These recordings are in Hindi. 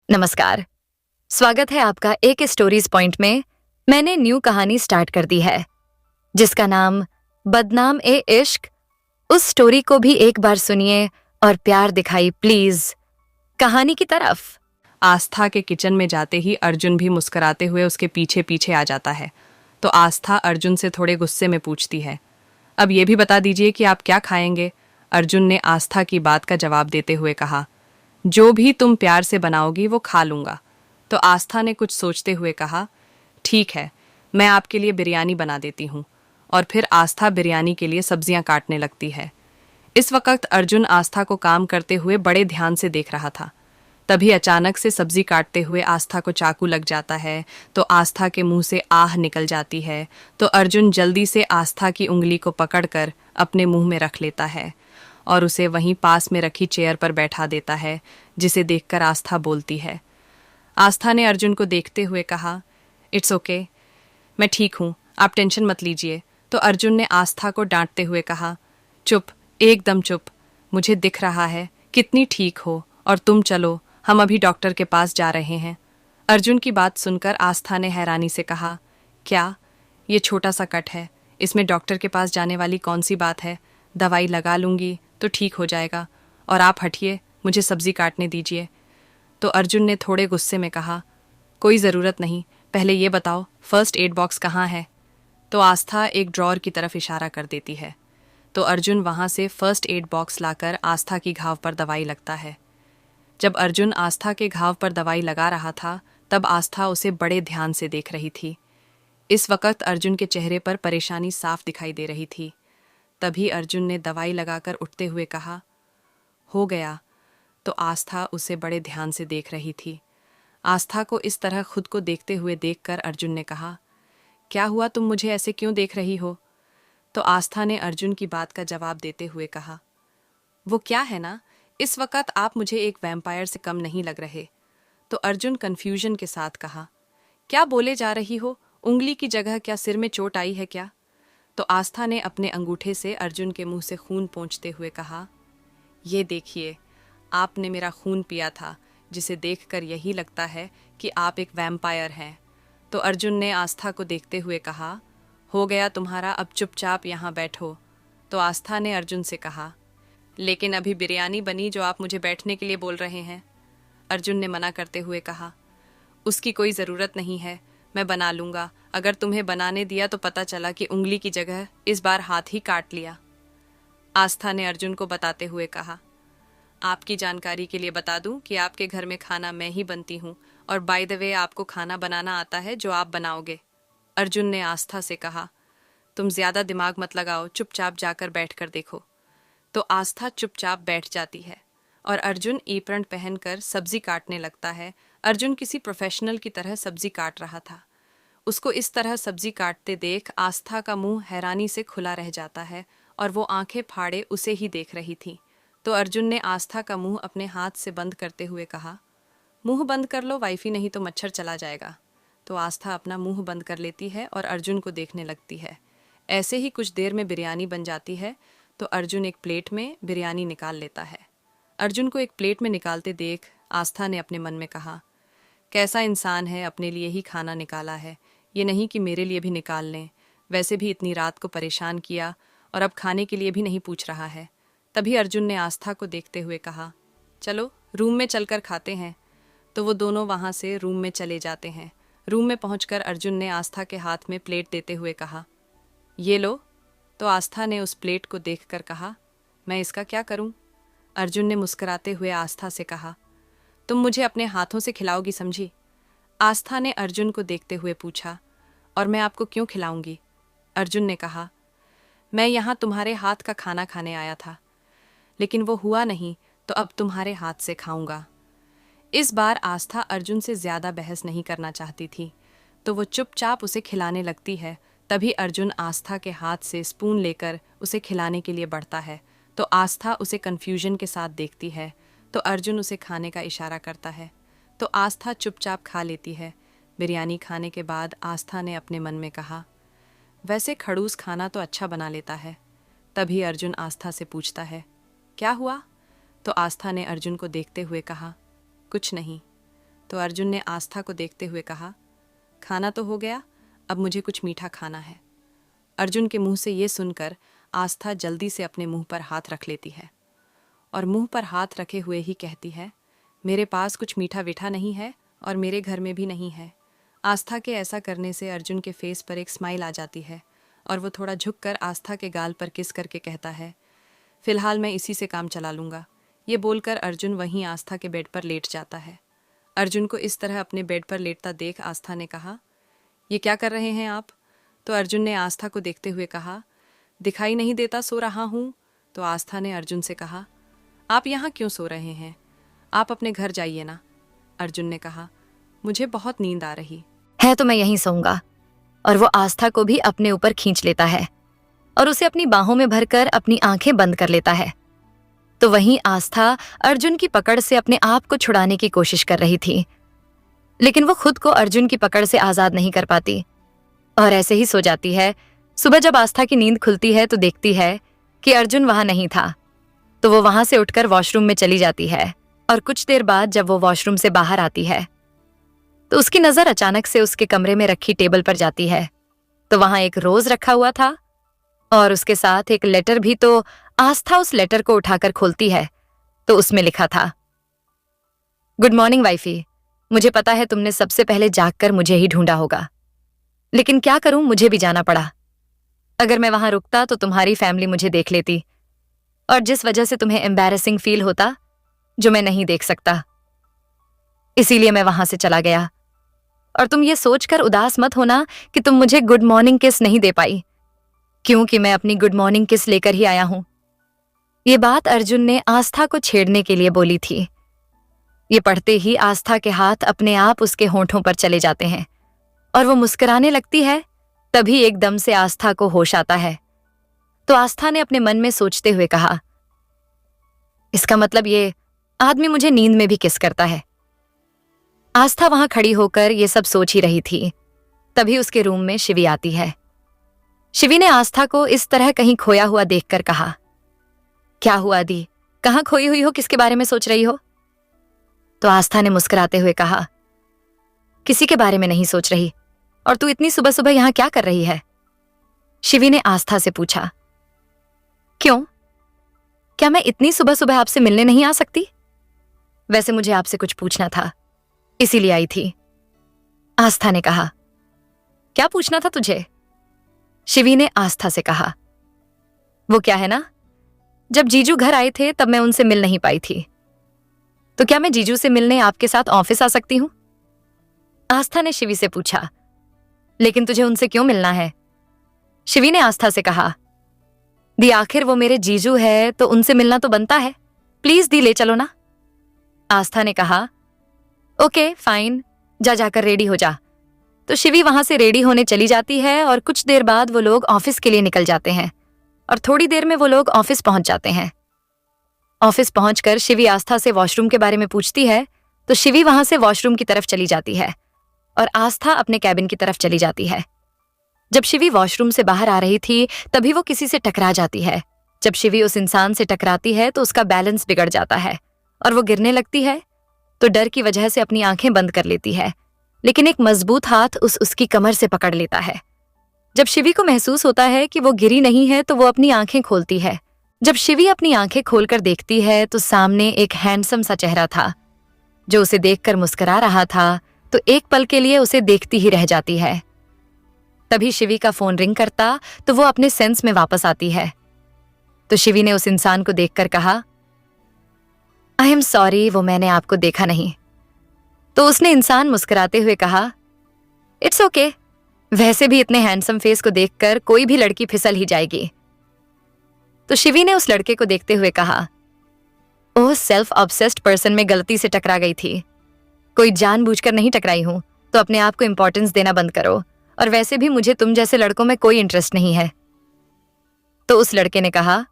नमस्कार। स्वागत है आपका एक स्टोरीज पॉइंट में। मैंने न्यू कहानी स्टार्ट कर दी है जिसका नाम बदनाम ए इश्क। उस स्टोरी को भी एक बार सुनिए और प्यार दिखाई प्लीज कहानी की तरफ। आस्था के किचन में जाते ही अर्जुन भी मुस्कुराते हुए उसके पीछे पीछे आ जाता है। तो आस्था अर्जुन से थोड़े गुस्से में पूछती है, अब ये भी बता दीजिए कि आप क्या खाएंगे। अर्जुन ने आस्था की बात का जवाब देते हुए कहा, जो भी तुम प्यार से बनाओगी वो खा लूंगा। तो आस्था ने कुछ सोचते हुए कहा, ठीक है, मैं आपके लिए बिरयानी बना देती हूँ। और फिर आस्था बिरयानी के लिए सब्जियां काटने लगती है। इस वक्त अर्जुन आस्था को काम करते हुए बड़े ध्यान से देख रहा था। तभी अचानक से सब्जी काटते हुए आस्था को चाकू लग जाता है। तो आस्था के मुंह से आह निकल जाती है। तो अर्जुन जल्दी से आस्था की उंगली को पकड़कर अपने मुंह में रख लेता है और उसे वहीं पास में रखी चेयर पर बैठा देता है, जिसे देखकर आस्था बोलती है। आस्था ने अर्जुन को देखते हुए कहा, इट्स ओके, मैं ठीक हूँ, आप टेंशन मत लीजिए। तो अर्जुन ने आस्था को डांटते हुए कहा, चुप, एकदम चुप, मुझे दिख रहा है कितनी ठीक हो, और तुम चलो, हम अभी डॉक्टर के पास जा रहे हैं। अर्जुन की बात सुनकर आस्था ने हैरानी से कहा, क्या, ये छोटा सा कट है, इसमें डॉक्टर के पास जाने वाली कौन सी बात है, दवाई लगा लूंगी तो ठीक हो जाएगा, और आप हटिए, मुझे सब्जी काटने दीजिए। तो अर्जुन ने थोड़े गुस्से में कहा, कोई ज़रूरत नहीं, पहले ये बताओ फर्स्ट एड बॉक्स कहाँ है। तो आस्था एक ड्रॉर की तरफ इशारा कर देती है। तो अर्जुन वहाँ से फर्स्ट एड बॉक्स लाकर आस्था की घाव पर दवाई लगता है। जब अर्जुन आस्था के घाव पर दवाई लगा रहा था, तब आस्था उसे बड़े ध्यान से देख रही थी। इस वक्त अर्जुन के चेहरे पर परेशानी साफ दिखाई दे रही थी। तभी अर्जुन ने दवाई लगाकर उठते हुए कहा, हो गया। तो आस्था उसे बड़े ध्यान से देख रही थी। आस्था को इस तरह खुद को देखते हुए देखकर अर्जुन ने कहा, क्या हुआ, तुम मुझे ऐसे क्यों देख रही हो। तो आस्था ने अर्जुन की बात का जवाब देते हुए कहा, वो क्या है ना, इस वक्त आप मुझे एक वैम्पायर से कम नहीं लग रहे। तो अर्जुन कंफ्यूजन के साथ कहा, क्या बोले जा रही हो, उंगली की जगह क्या सिर में चोट आई है क्या। तो आस्था ने अपने अंगूठे से अर्जुन के मुंह से खून पोंछते हुए कहा, ये देखिए, आपने मेरा खून पिया था, जिसे देखकर यही लगता है कि आप एक वैम्पायर हैं। तो अर्जुन ने आस्था को देखते हुए कहा, हो गया तुम्हारा, अब चुपचाप यहाँ बैठो। तो आस्था ने अर्जुन से कहा, लेकिन अभी बिरयानी बनी जो आप मुझे बैठने के लिए बोल रहे हैं। अर्जुन ने मना करते हुए कहा, उसकी कोई ज़रूरत नहीं है, मैं बना लूँगा। अगर तुम्हें बनाने दिया तो पता चला कि उंगली की जगह इस बार हाथ ही काट लिया। आस्था ने अर्जुन को बताते हुए कहा, आपकी जानकारी के लिए बता दूं कि आपके घर में खाना मैं ही बनती हूँ, और बाय द वे आपको खाना बनाना आता है जो आप बनाओगे। अर्जुन ने आस्था से कहा, तुम ज़्यादा दिमाग मत लगाओ, चुपचाप जाकर बैठ कर देखो। तो आस्था चुपचाप बैठ जाती है और अर्जुन एप्रन पहनकर सब्जी काटने लगता है। अर्जुन किसी प्रोफेशनल की तरह सब्जी काट रहा था। उसको इस तरह सब्जी काटते देख आस्था का मुंह हैरानी से खुला रह जाता है और वो आंखें फाड़े उसे ही देख रही थी। तो अर्जुन ने आस्था का मुंह अपने हाथ से बंद करते हुए कहा, मुंह बंद कर लो वाइफी, नहीं तो मच्छर चला जाएगा। तो आस्था अपना मुंह बंद कर लेती है और अर्जुन को देखने लगती है। ऐसे ही कुछ देर में बिरयानी बन जाती है। तो अर्जुन एक प्लेट में बिरयानी निकाल लेता है। अर्जुन को एक प्लेट में निकालते देख आस्था ने अपने मन में कहा, कैसा इंसान है, अपने लिए ही खाना निकाला है, ये नहीं कि मेरे लिए भी निकाल लें। वैसे भी इतनी रात को परेशान किया और अब खाने के लिए भी नहीं पूछ रहा है। तभी अर्जुन ने आस्था को देखते हुए कहा, चलो रूम में चलकर खाते हैं। तो वो दोनों वहाँ से रूम में चले जाते हैं। रूम में पहुंचकर अर्जुन ने आस्था के हाथ में प्लेट देते हुए कहा, ये लो। तो आस्था ने उस प्लेट को देखकर कहा, मैं इसका क्या करूं। अर्जुन ने मुस्कुराते हुए आस्था से कहा, तुम मुझे अपने हाथों से खिलाओगी समझी। आस्था ने अर्जुन को देखते हुए पूछा, और मैं आपको क्यों खिलाऊंगी। अर्जुन ने कहा, मैं यहाँ तुम्हारे हाथ का खाना खाने आया था, लेकिन वो हुआ नहीं, तो अब तुम्हारे हाथ से खाऊंगा। इस बार आस्था अर्जुन से ज़्यादा बहस नहीं करना चाहती थी, तो वो चुपचाप उसे खिलाने लगती है। तभी अर्जुन आस्था के हाथ से स्पून लेकर उसे खिलाने के लिए बढ़ता है। तो आस्था उसे कन्फ्यूजन के साथ देखती है। तो अर्जुन उसे खाने का इशारा करता है, तो आस्था चुपचाप खा लेती है। बिरयानी खाने के बाद आस्था ने अपने मन में कहा, वैसे खड़ूस खाना तो अच्छा बना लेता है। तभी अर्जुन आस्था से पूछता है, क्या हुआ। तो आस्था ने अर्जुन को देखते हुए कहा, कुछ नहीं। तो अर्जुन ने आस्था को देखते हुए कहा, खाना तो हो गया, अब मुझे कुछ मीठा खाना है। अर्जुन के मुंह से ये सुनकर आस्था जल्दी से अपने मुंह पर हाथ रख लेती है और मुंह पर हाथ रखे हुए ही कहती है, मेरे पास कुछ मीठा वीठा नहीं है और मेरे घर में भी नहीं है। आस्था के ऐसा करने से अर्जुन के फेस पर एक स्माइल आ जाती है और वो थोड़ा झुककर आस्था के गाल पर किस करके कहता है, फिलहाल मैं इसी से काम चला लूँगा। ये बोलकर अर्जुन वहीं आस्था के बेड पर लेट जाता है। अर्जुन को इस तरह अपने बेड पर लेटता देख आस्था ने कहा, ये क्या कर रहे हैं आप? तो अर्जुन ने आस्था को देखते हुए कहा, दिखाई नहीं देता सो रहा हूँ। तो आस्था ने अर्जुन से कहा, आप यहाँ क्यों सो रहे हैं? आप अपने घर जाइए ना। अर्जुन ने कहा, मुझे बहुत नींद आ रही है तो मैं यहीं सोऊंगा। और वो आस्था को भी अपने ऊपर खींच लेता है और उसे अपनी बाहों में भरकर अपनी आंखें बंद कर लेता है। तो वहीं आस्था अर्जुन की पकड़ से अपने आप को छुड़ाने की कोशिश कर रही थी, लेकिन वो खुद को अर्जुन की पकड़ से आजाद नहीं कर पाती और ऐसे ही सो जाती है। सुबह जब आस्था की नींद खुलती है तो देखती है कि अर्जुन वहां नहीं था। तो वो वहां से उठकर वॉशरूम में चली जाती है और कुछ देर बाद जब वो वॉशरूम से बाहर आती है तो उसकी नजर अचानक से उसके कमरे में रखी टेबल पर जाती है। तो वहां एक रोज रखा हुआ था और उसके साथ एक लेटर भी। तो आस्था उस लेटर को उठाकर खोलती है तो उसमें लिखा था, गुड मॉर्निंग वाइफी, मुझे पता है तुमने सबसे पहले जागकर मुझे ही ढूंढा होगा, लेकिन क्या करूं, मुझे भी जाना पड़ा। अगर मैं वहां रुकता तो तुम्हारी फैमिली मुझे देख लेती और जिस वजह से तुम्हें एम्बैरेसिंग फील होता जो मैं नहीं देख सकता, इसीलिए मैं वहां से चला गया। और तुम ये सोचकर उदास मत होना कि तुम मुझे गुड मॉर्निंग किस नहीं दे पाई, क्योंकि मैं अपनी गुड मॉर्निंग किस लेकर ही आया हूं। ये बात अर्जुन ने आस्था को छेड़ने के लिए बोली थी। ये पढ़ते ही आस्था के हाथ अपने आप उसके होंठों पर चले जाते हैं और वो मुस्कुराने लगती है। तभी एकदम से आस्था को होश आता है। तो आस्था ने अपने मन में सोचते हुए कहा, इसका मतलब ये आदमी मुझे नींद में भी किस करता है। आस्था वहां खड़ी होकर ये सब सोच ही रही थी। तभी उसके रूम में शिवी आती है। शिवी ने आस्था को इस तरह कहीं खोया हुआ देखकर कहा, क्या हुआ दी, कहां खोई हुई हो, किसके बारे में सोच रही हो? तो आस्था ने मुस्कुराते हुए कहा, किसी के बारे में नहीं सोच रही। और तू इतनी सुबह सुबह यहां क्या कर रही है? शिवी ने आस्था से पूछा, क्यों, क्या मैं इतनी सुबह सुबह आपसे मिलने नहीं आ सकती? वैसे मुझे आपसे कुछ पूछना था, इसीलिए आई थी। आस्था ने कहा, क्या पूछना था तुझे? शिवी ने आस्था से कहा, वो क्या है ना, जब जीजू घर आए थे तब मैं उनसे मिल नहीं पाई थी, तो क्या मैं जीजू से मिलने आपके साथ ऑफिस आ सकती हूं? आस्था ने शिवी से पूछा, लेकिन तुझे उनसे क्यों मिलना है? शिवी ने आस्था से कहा, दी आखिर वो मेरे जीजू है तो उनसे मिलना तो बनता है, प्लीज दी ले चलो ना। आस्था ने कहा, ओके फाइन, जा जाकर रेडी हो जा। तो शिवी वहां से रेडी होने चली जाती है और कुछ देर बाद वो लोग ऑफिस के लिए निकल जाते हैं और थोड़ी देर में वो लोग ऑफिस पहुंच जाते हैं। ऑफिस पहुंचकर शिवी आस्था से वॉशरूम के बारे में पूछती है तो शिवी वहां से वॉशरूम की तरफ चली जाती है और आस्था अपने कैबिन की तरफ चली जाती है। जब शिवी वॉशरूम से बाहर आ रही थी तभी वो किसी से टकरा जाती है। जब शिवी उस इंसान से टकराती है तो उसका बैलेंस बिगड़ जाता है और वो गिरने लगती है। तो डर की वजह से अपनी आंखें बंद कर लेती है, लेकिन एक मजबूत हाथ उसकी कमर से पकड़ लेता है। जब शिवी को महसूस होता है कि वो गिरी नहीं है तो वो अपनी आंखें खोलती है। जब शिवी अपनी आंखें खोलकर देखती है तो सामने एक हैंडसम सा चेहरा था जो उसे देखकर मुस्कुरा रहा था। तो एक पल के लिए उसे देखती ही रह जाती है। तभी शिवी का फोन रिंग करता तो वो अपने सेंस में वापस आती है। तो शिवी ने उस इंसान को देखकर कहा, आई एम सॉरी, वो मैंने आपको देखा नहीं। तो उसने इंसान मुस्कुराते हुए कहा, इट्स ओके, वैसे भी इतने हैंडसम फेस को देखकर कोई भी लड़की फिसल ही जाएगी। तो शिवी ने उस लड़के को देखते हुए कहा, ओह सेल्फ ऑब्सेस्ड पर्सन में गलती से टकरा गई थी, कोई जानबूझकर नहीं टकराई हूं, तो अपने आप को इंपॉर्टेंस देना बंद करो, और वैसे भी मुझे तुम जैसे लड़कों में कोई इंटरेस्ट नहीं है। तो उस लड़के ने कहा,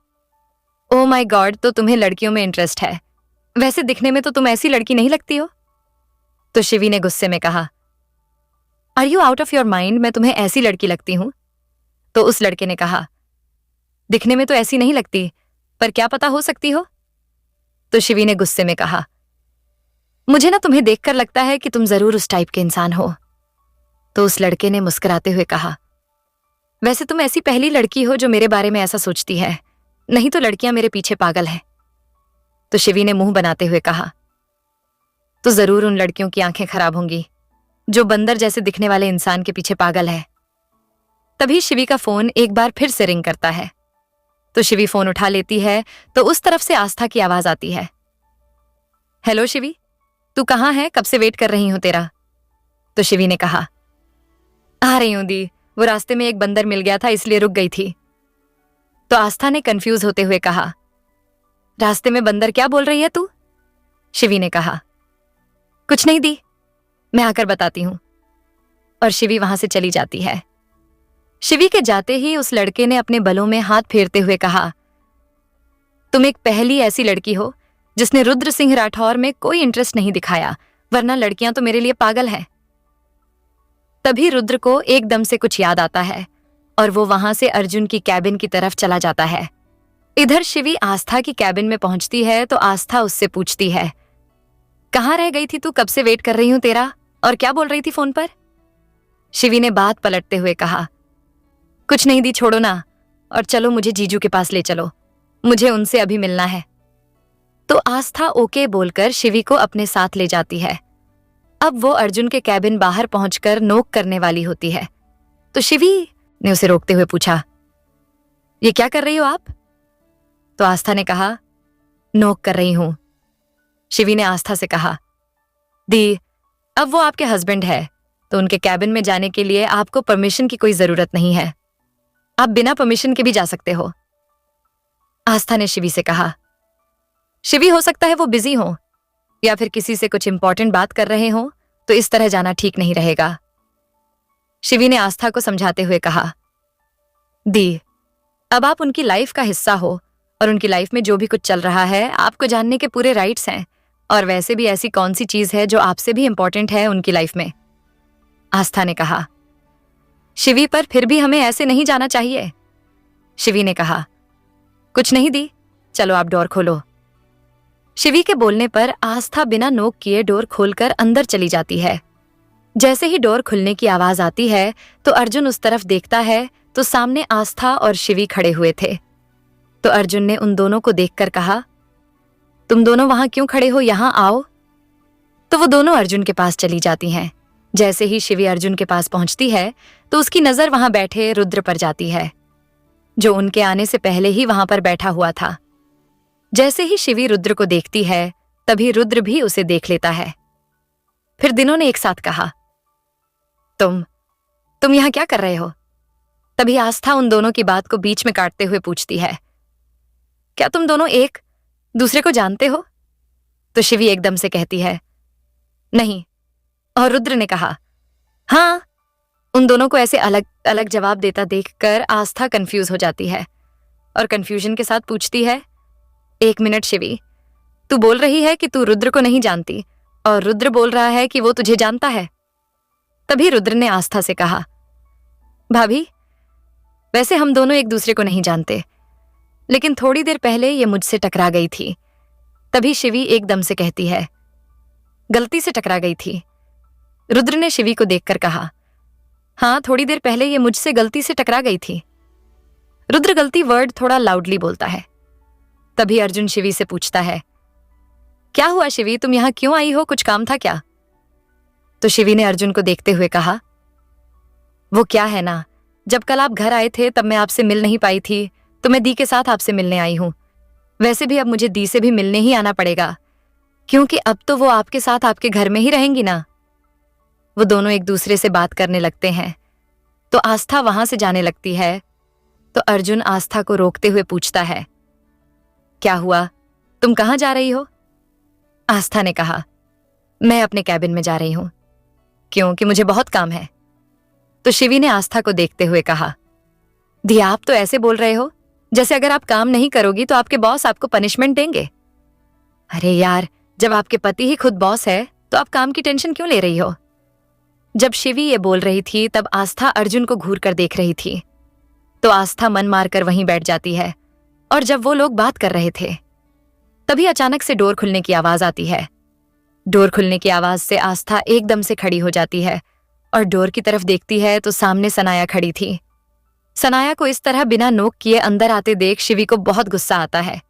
ओह माय गॉड, तो तुम्हें लड़कियों में इंटरेस्ट है, वैसे दिखने में तो तुम ऐसी लड़की नहीं लगती हो। तो शिवी ने गुस्से में कहा, are you out of your mind, मैं तुम्हें ऐसी लड़की लगती हूं? तो उस लड़के ने कहा, दिखने में तो ऐसी नहीं लगती, पर क्या पता हो सकती हो। तो शिवी ने गुस्से में कहा, मुझे ना तुम्हें देखकर लगता है कि तुम जरूर उस टाइप के इंसान हो। तो उस लड़के ने मुस्कुराते हुए कहा, वैसे तुम ऐसी पहली लड़की हो जो मेरे बारे में ऐसा सोचती है, नहीं तो लड़कियां मेरे पीछे पागल हैं। तो शिवी ने मुंह बनाते हुए कहा, तो जरूर उन लड़कियों की आंखें खराब होंगी जो बंदर जैसे दिखने वाले इंसान के पीछे पागल है। तभी शिवी का फोन एक बार फिर से रिंग करता है। तो शिवी फोन उठा लेती है तो उस तरफ से आस्था की आवाज आती है, हेलो शिवी, तू कहाँ है? कब से वेट कर रही हूं तेरा। तो शिवी ने कहा, आ रही हूं दी, वो रास्ते में एक बंदर मिल गया था इसलिए रुक गई थी। तो आस्था ने कंफ्यूज होते हुए कहा, रास्ते में बंदर? क्या बोल रही है तू? शिवी ने कहा, कुछ नहीं दी, मैं आकर बताती हूं। और शिवी वहां से चली जाती है। शिवी के जाते ही उस लड़के ने अपने बलों में हाथ फेरते हुए कहा, तुम एक पहली ऐसी लड़की हो जिसने रुद्र सिंह राठौर में कोई इंटरेस्ट नहीं दिखाया, वरना लड़कियां तो मेरे लिए पागल हैं। तभी रुद्र को एकदम से कुछ याद आता है और वो वहां से अर्जुन की कैबिन की तरफ चला जाता है। इधर शिवी आस्था की कैबिन में पहुंचती है तो आस्था उससे पूछती है, कहाँ रह गई थी तू? कब से वेट कर रही हूं तेरा, और क्या बोल रही थी फोन पर? शिवी ने बात पलटते हुए कहा, कुछ नहीं दी, छोड़ो ना, और चलो मुझे जीजू के पास ले चलो, मुझे उनसे अभी मिलना है। तो आस्था ओके बोलकर शिवी को अपने साथ ले जाती है। अब वो अर्जुन के कैबिन बाहर पहुंचकर नोक करने वाली होती है। तो शिवी ने उसे रोकते हुए पूछा, ये क्या कर रही हो आप? तो आस्था ने कहा, नोक कर रही हूं। शिवी ने आस्था से कहा, दी, अब वो आपके हस्बैंड है तो उनके कैबिन में जाने के लिए आपको परमिशन की कोई जरूरत नहीं है, आप बिना परमिशन के भी जा सकते हो। आस्था ने शिवी से कहा, शिवी हो सकता है वो बिजी हो या फिर किसी से कुछ इंपॉर्टेंट बात कर रहे हो, तो इस तरह जाना ठीक नहीं रहेगा। शिवी ने आस्था को समझाते हुए कहा, दी, अब आप उनकी लाइफ का हिस्सा हो और उनकी लाइफ में जो भी कुछ चल रहा है आपको जानने के पूरे राइट्स हैं, और वैसे भी ऐसी कौन सी चीज है जो आपसे भी इंपॉर्टेंट है उनकी लाइफ में। आस्था ने कहा, शिवी, पर फिर भी हमें ऐसे नहीं जाना चाहिए। शिवी ने कहा, कुछ नहीं दी, चलो आप डोर खोलो। शिवी के बोलने पर आस्था बिना नोक किए डोर खोलकर अंदर चली जाती है। जैसे ही डोर खुलने की आवाज आती है तो अर्जुन उस तरफ देखता है तो सामने आस्था और शिवी खड़े हुए थे। तो अर्जुन ने उन दोनों को देखकर कहा, तुम दोनों वहां क्यों खड़े हो, यहां आओ। तो वो दोनों अर्जुन के पास चली जाती हैं। जैसे ही शिवी अर्जुन के पास पहुंचती है तो उसकी नजर वहां बैठे रुद्र पर जाती है, जो उनके आने से पहले ही वहां पर बैठा हुआ था। जैसे ही शिवी रुद्र को देखती है तभी रुद्र भी उसे देख लेता है। फिर दिनों ने एक साथ कहा, तुम यहां क्या कर रहे हो? तभी आस्था उन दोनों की बात को बीच में काटते हुए पूछती है, क्या तुम दोनों एक दूसरे को जानते हो? तो शिवी एकदम से कहती है, नहीं। और रुद्र ने कहा, हाँ। उन दोनों को ऐसे अलग अलग जवाब देता देखकर आस्था कंफ्यूज हो जाती है और कंफ्यूजन के साथ पूछती है, एक मिनट शिवी, तू बोल रही है कि तू रुद्र को नहीं जानती और रुद्र बोल रहा है कि वो तुझे जानता है। तभी रुद्र ने आस्था से कहा, भाभी, वैसे हम दोनों एक दूसरे को नहीं जानते, लेकिन थोड़ी देर पहले ये मुझसे टकरा गई थी। तभी शिवी एकदम से कहती है, गलती से टकरा गई थी। रुद्र ने शिवी को देखकर कहा, हाँ, थोड़ी देर पहले ये मुझसे गलती से टकरा गई थी। रुद्र गलती वर्ड थोड़ा लाउडली बोलता है। तभी अर्जुन शिवी से पूछता है, क्या हुआ शिवी, तुम यहां क्यों आई हो, कुछ काम था क्या? तो शिवी ने अर्जुन को देखते हुए कहा, वो क्या है ना, जब कल आप घर आए थे तब मैं आपसे मिल नहीं पाई थी तो मैं दी के साथ आपसे मिलने आई हूं। वैसे भी अब मुझे दी से भी मिलने ही आना पड़ेगा, क्योंकि अब तो वो आपके साथ आपके घर में ही रहेंगी ना। वो दोनों एक दूसरे से बात करने लगते हैं तो आस्था वहां से जाने लगती है। तो अर्जुन आस्था को रोकते हुए पूछता है, क्या हुआ, तुम कहां जा रही हो? आस्था ने कहा, मैं अपने कैबिन में जा रही हूं, क्योंकि मुझे बहुत काम है। तो शिवी ने आस्था को देखते हुए कहा, दी, आप तो ऐसे बोल रहे हो जैसे अगर आप काम नहीं करोगी तो आपके बॉस आपको पनिशमेंट देंगे। अरे यार, जब आपके पति ही खुद बॉस है तो आप काम की टेंशन क्यों ले रही हो? जब शिवी ये बोल रही थी तब आस्था अर्जुन को घूर कर देख रही थी। तो आस्था मन मारकर वहीं बैठ जाती है और जब वो लोग बात कर रहे थे तभी अचानक से डोर खुलने की आवाज आती है। डोर खुलने की आवाज से आस्था एकदम से खड़ी हो जाती है और डोर की तरफ देखती है तो सामने सनाया खड़ी थी। सनाया को इस तरह बिना नोक किए अंदर आते देख शिवी को बहुत गुस्सा आता है।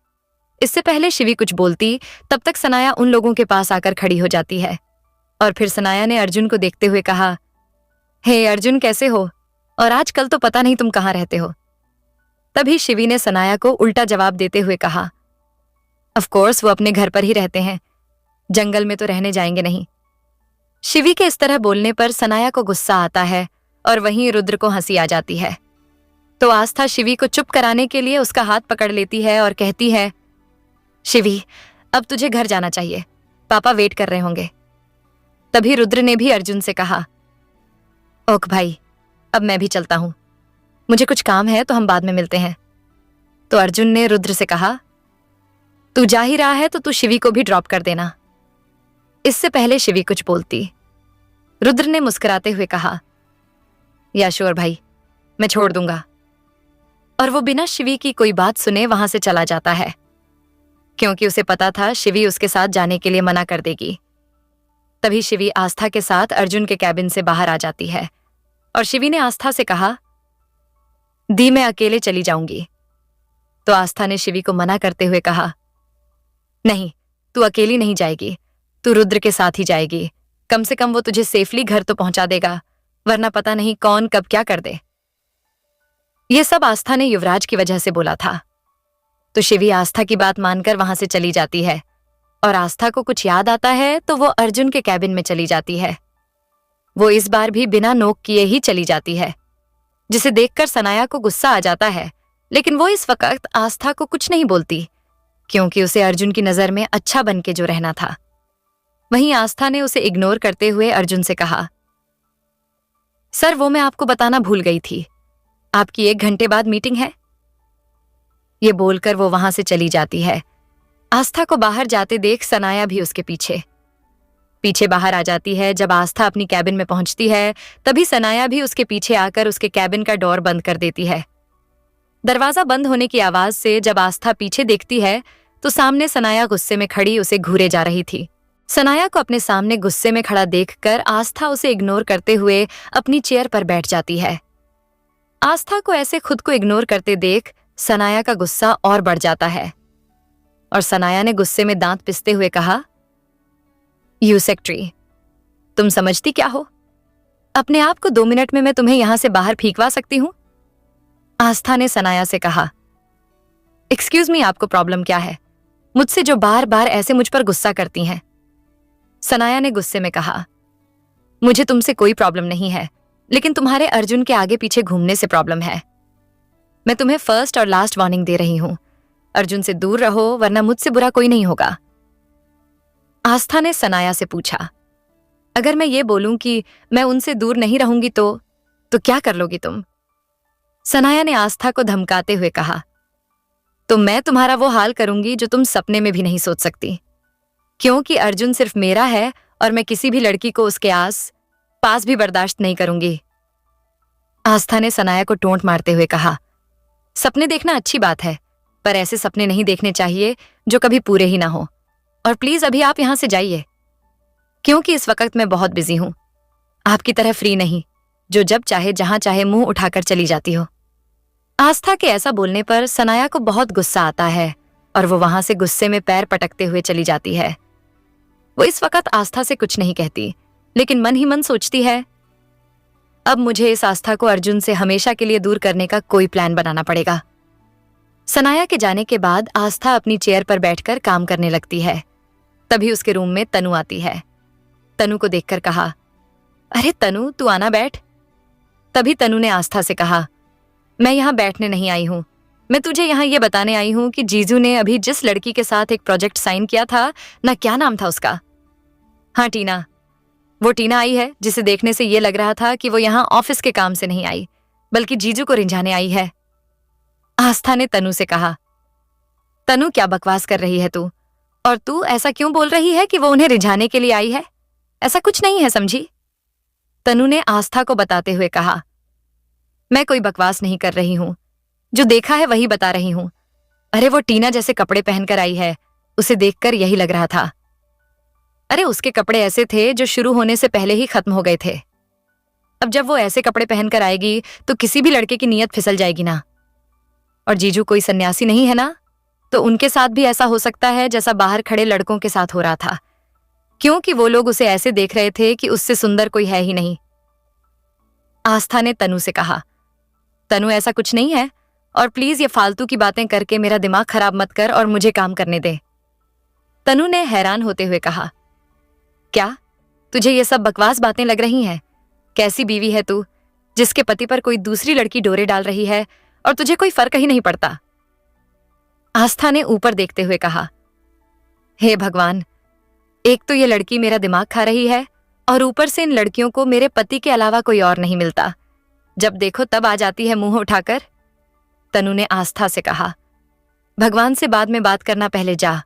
इससे पहले शिवी कुछ बोलती तब तक सनाया उन लोगों के पास आकर खड़ी हो जाती है और फिर सनाया ने अर्जुन को देखते हुए कहा, हे अर्जुन, कैसे हो? और आजकल तो पता नहीं तुम कहाँ रहते हो। तभी शिवी ने सनाया को उल्टा जवाब देते हुए कहा, ऑफ कोर्स वो अपने घर पर ही रहते हैं, जंगल में तो रहने जाएंगे नहीं। शिवी के इस तरह बोलने पर सनाया को गुस्सा आता है और वहीं रुद्र को हंसी आ जाती है। तो आस्था शिवी को चुप कराने के लिए उसका हाथ पकड़ लेती है और कहती है, शिवी, अब तुझे घर जाना चाहिए, पापा वेट कर रहे होंगे। तभी रुद्र ने भी अर्जुन से कहा, ओक भाई, अब मैं भी चलता हूं, मुझे कुछ काम है तो हम बाद में मिलते हैं। तो अर्जुन ने रुद्र से कहा, तू जा ही रहा है तो तू शिवी को भी ड्रॉप कर देना। इससे पहले शिवी कुछ बोलती, रुद्र ने मुस्कुराते हुए कहा, या श्योर भाई, मैं छोड़ दूंगा। और वो बिना शिवी की कोई बात सुने वहां से चला जाता है, क्योंकि उसे पता था शिवी उसके साथ जाने के लिए मना कर देगी। तभी शिवी आस्था के साथ अर्जुन के कैबिन से बाहर आ जाती है और शिवी ने आस्था से कहा, दी मैं अकेले चली जाऊंगी। तो आस्था ने शिवी को मना करते हुए कहा, नहीं, तू अकेली नहीं जाएगी, तू रुद्र के साथ ही जाएगी। कम से कम वो तुझे सेफली घर तो पहुंचा देगा, वरना पता नहीं कौन कब क्या कर दे। ये सब आस्था ने युवराज की वजह से बोला था। तो शिवी आस्था की बात मानकर वहां से चली जाती है और आस्था को कुछ याद आता है तो वो अर्जुन के कैबिन में चली जाती है। वो इस बार भी बिना नोक किए ही चली जाती है, जिसे देखकर सनाया को गुस्सा आ जाता है, लेकिन वो इस वक्त आस्था को कुछ नहीं बोलती, क्योंकि उसे अर्जुन की नजर में अच्छा बन के जो रहना था। वहीं आस्था ने उसे इग्नोर करते हुए अर्जुन से कहा, सर, वो मैं आपको बताना भूल गई थी, आपकी 1 घंटे बाद मीटिंग है। ये बोलकर वो वहां से चली जाती है। आस्था को बाहर जाते देख सनाया भी उसके पीछे पीछे बाहर आ जाती है। जब आस्था अपनी कैबिन में पहुंचती है तभी सनाया भी उसके पीछे आकर उसके कैबिन का डोर बंद कर देती है। दरवाजा बंद होने की आवाज से जब आस्था पीछे देखती है तो सामने सनाया गुस्से में खड़ी उसे घूरे जा रही थी। सनाया को अपने सामने गुस्से में खड़ा देखकर आस्था उसे इग्नोर करते हुए अपनी चेयर पर बैठ जाती है। आस्था को ऐसे खुद को इग्नोर करते देख सनाया का गुस्सा और बढ़ जाता है और सनाया ने गुस्से में दांत पिसते हुए कहा, यू सेक्रेटरी, तुम समझती क्या हो? अपने आप को 2 मिनट में मैं तुम्हें यहां से बाहर फेंकवा सकती हूं। आस्था ने सनाया से कहा, एक्सक्यूज मी, आपको प्रॉब्लम क्या है? मुझसे जो बार बार ऐसे मुझ पर गुस्सा करती हैं। सनाया ने गुस्से में कहा, मुझे तुमसे कोई प्रॉब्लम नहीं है, लेकिन तुम्हारे अर्जुन के आगे पीछे घूमने से प्रॉब्लम है। मैं तुम्हें फर्स्ट और लास्ट वार्निंग दे रही हूं, अर्जुन से दूर रहो वरना मुझसे बुरा कोई नहीं होगा। आस्था ने सनाया से पूछा, अगर मैं ये बोलूं कि मैं उनसे दूर नहीं रहूंगी तो क्या कर लोगी तुम? सनाया ने आस्था को धमकाते हुए कहा, तो मैं तुम्हारा वो हाल करूंगी जो तुम सपने में भी नहीं सोच सकती, क्योंकि अर्जुन सिर्फ मेरा है और मैं किसी भी लड़की को उसके पास भी बर्दाश्त नहीं करूंगी। आस्था ने सनाया को टोंट मारते हुए कहा, सपने देखना अच्छी बात है, पर ऐसे सपने नहीं देखने चाहिए जो कभी पूरे ही ना हो। और प्लीज अभी आप यहां से जाइए, क्योंकि इस वक्त मैं बहुत बिजी हूं, आपकी तरह फ्री नहीं जो जब चाहे जहां चाहे मुंह उठाकर चली जाती हो। आस्था के ऐसा बोलने पर सनाया को बहुत गुस्सा आता है और वो वहां से गुस्से में पैर पटकते हुए चली जाती है। वो इस वक्त आस्था से कुछ नहीं कहती, लेकिन मन ही मन सोचती है, अब मुझे इस आस्था को अर्जुन से हमेशा के लिए दूर करने का कोई प्लान बनाना पड़ेगा। सनाया के जाने के बाद आस्था अपनी चेयर पर बैठकर काम करने लगती है। तभी उसके रूम में तनु आती है। तनु को देखकर कहा, अरे तनु, तू आना बैठ। तभी तनु ने आस्था से कहा, मैं यहाँ बैठने नहीं आई हूँ, मैं तुझे यहाँ ये बताने आई हूँ कि जीजू ने अभी जिस लड़की के साथ एक प्रोजेक्ट साइन किया था ना, क्या नाम था उसका? हाँ, टीना। वो टीना आई है जिसे देखने से ये लग रहा था कि वो यहाँ ऑफिस के काम से नहीं आई, बल्कि जीजू को रिझाने आई है। आस्था ने तनु से कहा, तनु, क्या बकवास कर रही है तू? और तू ऐसा क्यों बोल रही है कि वो उन्हें रिझाने के लिए आई है? ऐसा कुछ नहीं है, समझी? तनु ने आस्था को बताते हुए कहा, मैं कोई बकवास नहीं कर रही हूं, जो देखा है वही बता रही हूं। अरे वो टीना जैसे कपड़े पहनकर आई है, उसे देखकर यही लग रहा था। अरे उसके कपड़े ऐसे थे जो शुरू होने से पहले ही खत्म हो गए थे। अब जब वो ऐसे कपड़े पहनकर आएगी तो किसी भी लड़के की नीयत फिसल जाएगी ना। और जीजू कोई सन्यासी नहीं है ना, तो उनके साथ भी ऐसा हो सकता है जैसा बाहर खड़े लड़कों के साथ हो रहा था, क्योंकि वो लोग उसे ऐसे देख रहे थे कि उससे सुंदर कोई है ही नहीं। आस्था ने तनु से कहा, तनु ऐसा कुछ नहीं है, और प्लीज ये फालतू की बातें करके मेरा दिमाग खराब मत कर और मुझे काम करने दे। तनु ने हैरान होते हुए कहा, क्या तुझे ये सब बकवास बातें लग रही हैं? कैसी बीवी है तू, जिसके पति पर कोई दूसरी लड़की डोरे डाल रही है और तुझे कोई फर्क ही नहीं पड़ता। आस्था ने ऊपर देखते हुए कहा, हे भगवान, एक तो ये लड़की मेरा दिमाग खा रही है और ऊपर से इन लड़कियों को मेरे पति के अलावा कोई और नहीं मिलता। जब देखो तब आ जाती है मुंह उठाकर। तनु ने आस्था से कहा, भगवान से बाद में बात करना, पहले जा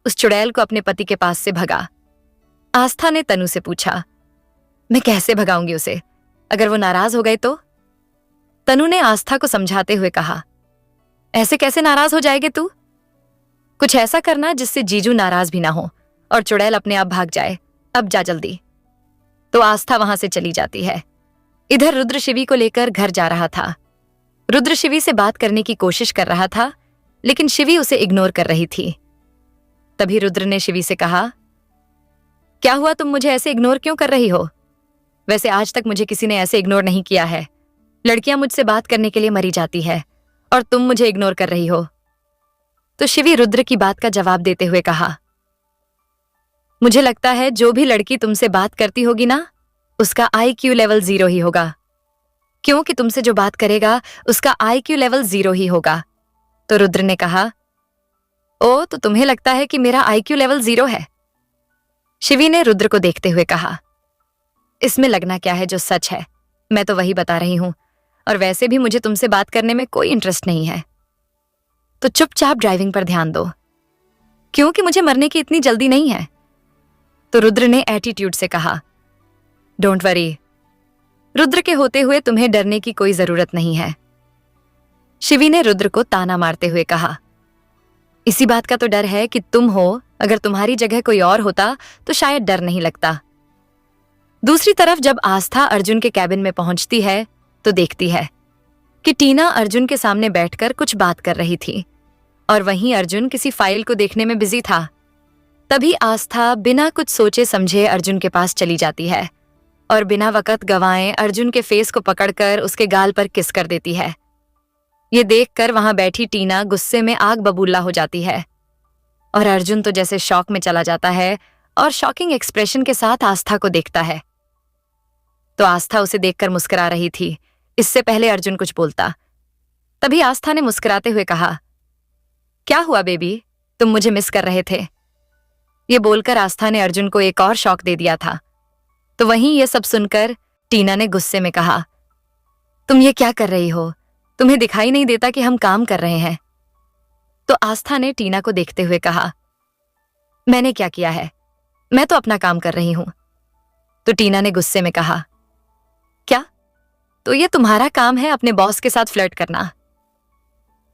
उस चुड़ैल को अपने पति के पास से भगा। आस्था ने तनु से पूछा, मैं कैसे भगाऊंगी उसे, अगर वो नाराज हो गए तो? तनु ने आस्था को समझाते हुए कहा, ऐसे कैसे नाराज हो जाएगी तू? कुछ ऐसा करना जिससे जीजू नाराज भी ना हो और चुड़ैल अपने आप भाग जाए। अब जा जल्दी। तो आस्था वहां से चली जाती है। इधर रुद्र शिवी को लेकर घर जा रहा था। रुद्र शिवी से बात करने की कोशिश कर रहा था, लेकिन शिवी उसे इग्नोर कर रही थी। तभी रुद्र ने शिवी से कहा, क्या हुआ, तुम मुझे ऐसे इग्नोर क्यों कर रही हो? वैसे आज तक मुझे किसी ने ऐसे इग्नोर नहीं किया है। लड़कियां मुझसे बात करने के लिए मरी जाती है और तुम मुझे इग्नोर कर रही हो। तो शिवी रुद्र की बात का जवाब देते हुए कहा, मुझे लगता है जो भी लड़की तुमसे बात करती होगी ना, उसका IQ लेवल 0 ही होगा, क्योंकि तुमसे जो बात करेगा उसका IQ लेवल 0 ही होगा। तो रुद्र ने कहा, ओ, तो तुम्हें लगता है कि मेरा IQ लेवल 0 है? शिवी ने रुद्र को देखते हुए कहा, इसमें लगना क्या है, जो सच है मैं तो वही बता रही हूं, और वैसे भी मुझे तुमसे बात करने में कोई इंटरेस्ट नहीं है। तो चुपचाप ड्राइविंग पर ध्यान दो, क्योंकि मुझे मरने की इतनी जल्दी नहीं है। तो रुद्र ने एटीट्यूड से कहा, डोंट वरी, रुद्र के होते हुए तुम्हें डरने की कोई जरूरत नहीं है। शिवी ने रुद्र को ताना मारते हुए कहा, इसी बात का तो डर है कि तुम हो, अगर तुम्हारी जगह कोई और होता तो शायद डर नहीं लगता। दूसरी तरफ जब आस्था अर्जुन के कैबिन में पहुंचती है तो देखती है कि टीना अर्जुन के सामने बैठकर कुछ बात कर रही थी और वहीं अर्जुन किसी फाइल को देखने में बिजी था। तभी आस्था बिना कुछ सोचे समझे अर्जुन के पास चली जाती है और बिना वक्त गंवाए अर्जुन के फेस को पकड़कर उसके गाल पर किस कर देती है। ये देखकर वहां बैठी टीना गुस्से में आग बबूला हो जाती है और अर्जुन तो जैसे शॉक में चला जाता है और शॉकिंग एक्सप्रेशन के साथ आस्था को देखता है। तो आस्था उसे देखकर मुस्कुरा रही थी, इससे पहले अर्जुन कुछ बोलता। तभी आस्था ने मुस्कुराते हुए कहा, क्या हुआ बेबी, तुम मुझे मिस कर रहे थे? ये बोलकर आस्था ने अर्जुन को एक और शॉक दे दिया था। तो वहीं ये सब सुनकर टीना ने गुस्से में कहा, तुम ये क्या कर रही हो, तुम्हें दिखाई नहीं देता कि हम काम कर रहे हैं? तो आस्था ने टीना को देखते हुए कहा, मैंने क्या किया है, मैं तो अपना काम कर रही हूं। तो टीना ने गुस्से में कहा, क्या? तो ये तुम्हारा काम है अपने बॉस के साथ फ्लर्ट करना?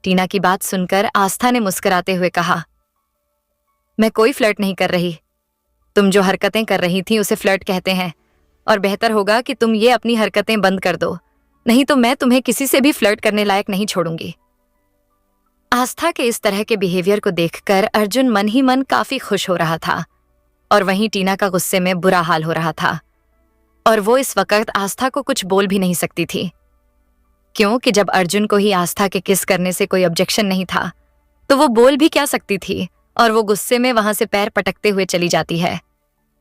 टीना की बात सुनकर आस्था ने मुस्कुराते हुए कहा, मैं कोई फ्लर्ट नहीं कर रही। तुम जो हरकतें कर रही थी उसे फ्लर्ट कहते हैं, और बेहतर होगा कि तुम ये अपनी हरकतें बंद कर दो, नहीं तो मैं तुम्हें किसी से भी फ्लर्ट करने लायक नहीं छोड़ूंगी। आस्था के इस तरह के बिहेवियर को देखकर अर्जुन मन ही मन काफी खुश हो रहा था और वहीं टीना का गुस्से में बुरा हाल हो रहा था और वो इस वक्त आस्था को कुछ बोल भी नहीं सकती थी, क्योंकि जब अर्जुन को ही आस्था के किस करने से कोई ऑब्जेक्शन नहीं था तो वो बोल भी क्या सकती थी। और वो गुस्से में वहां से पैर पटकते हुए चली जाती है।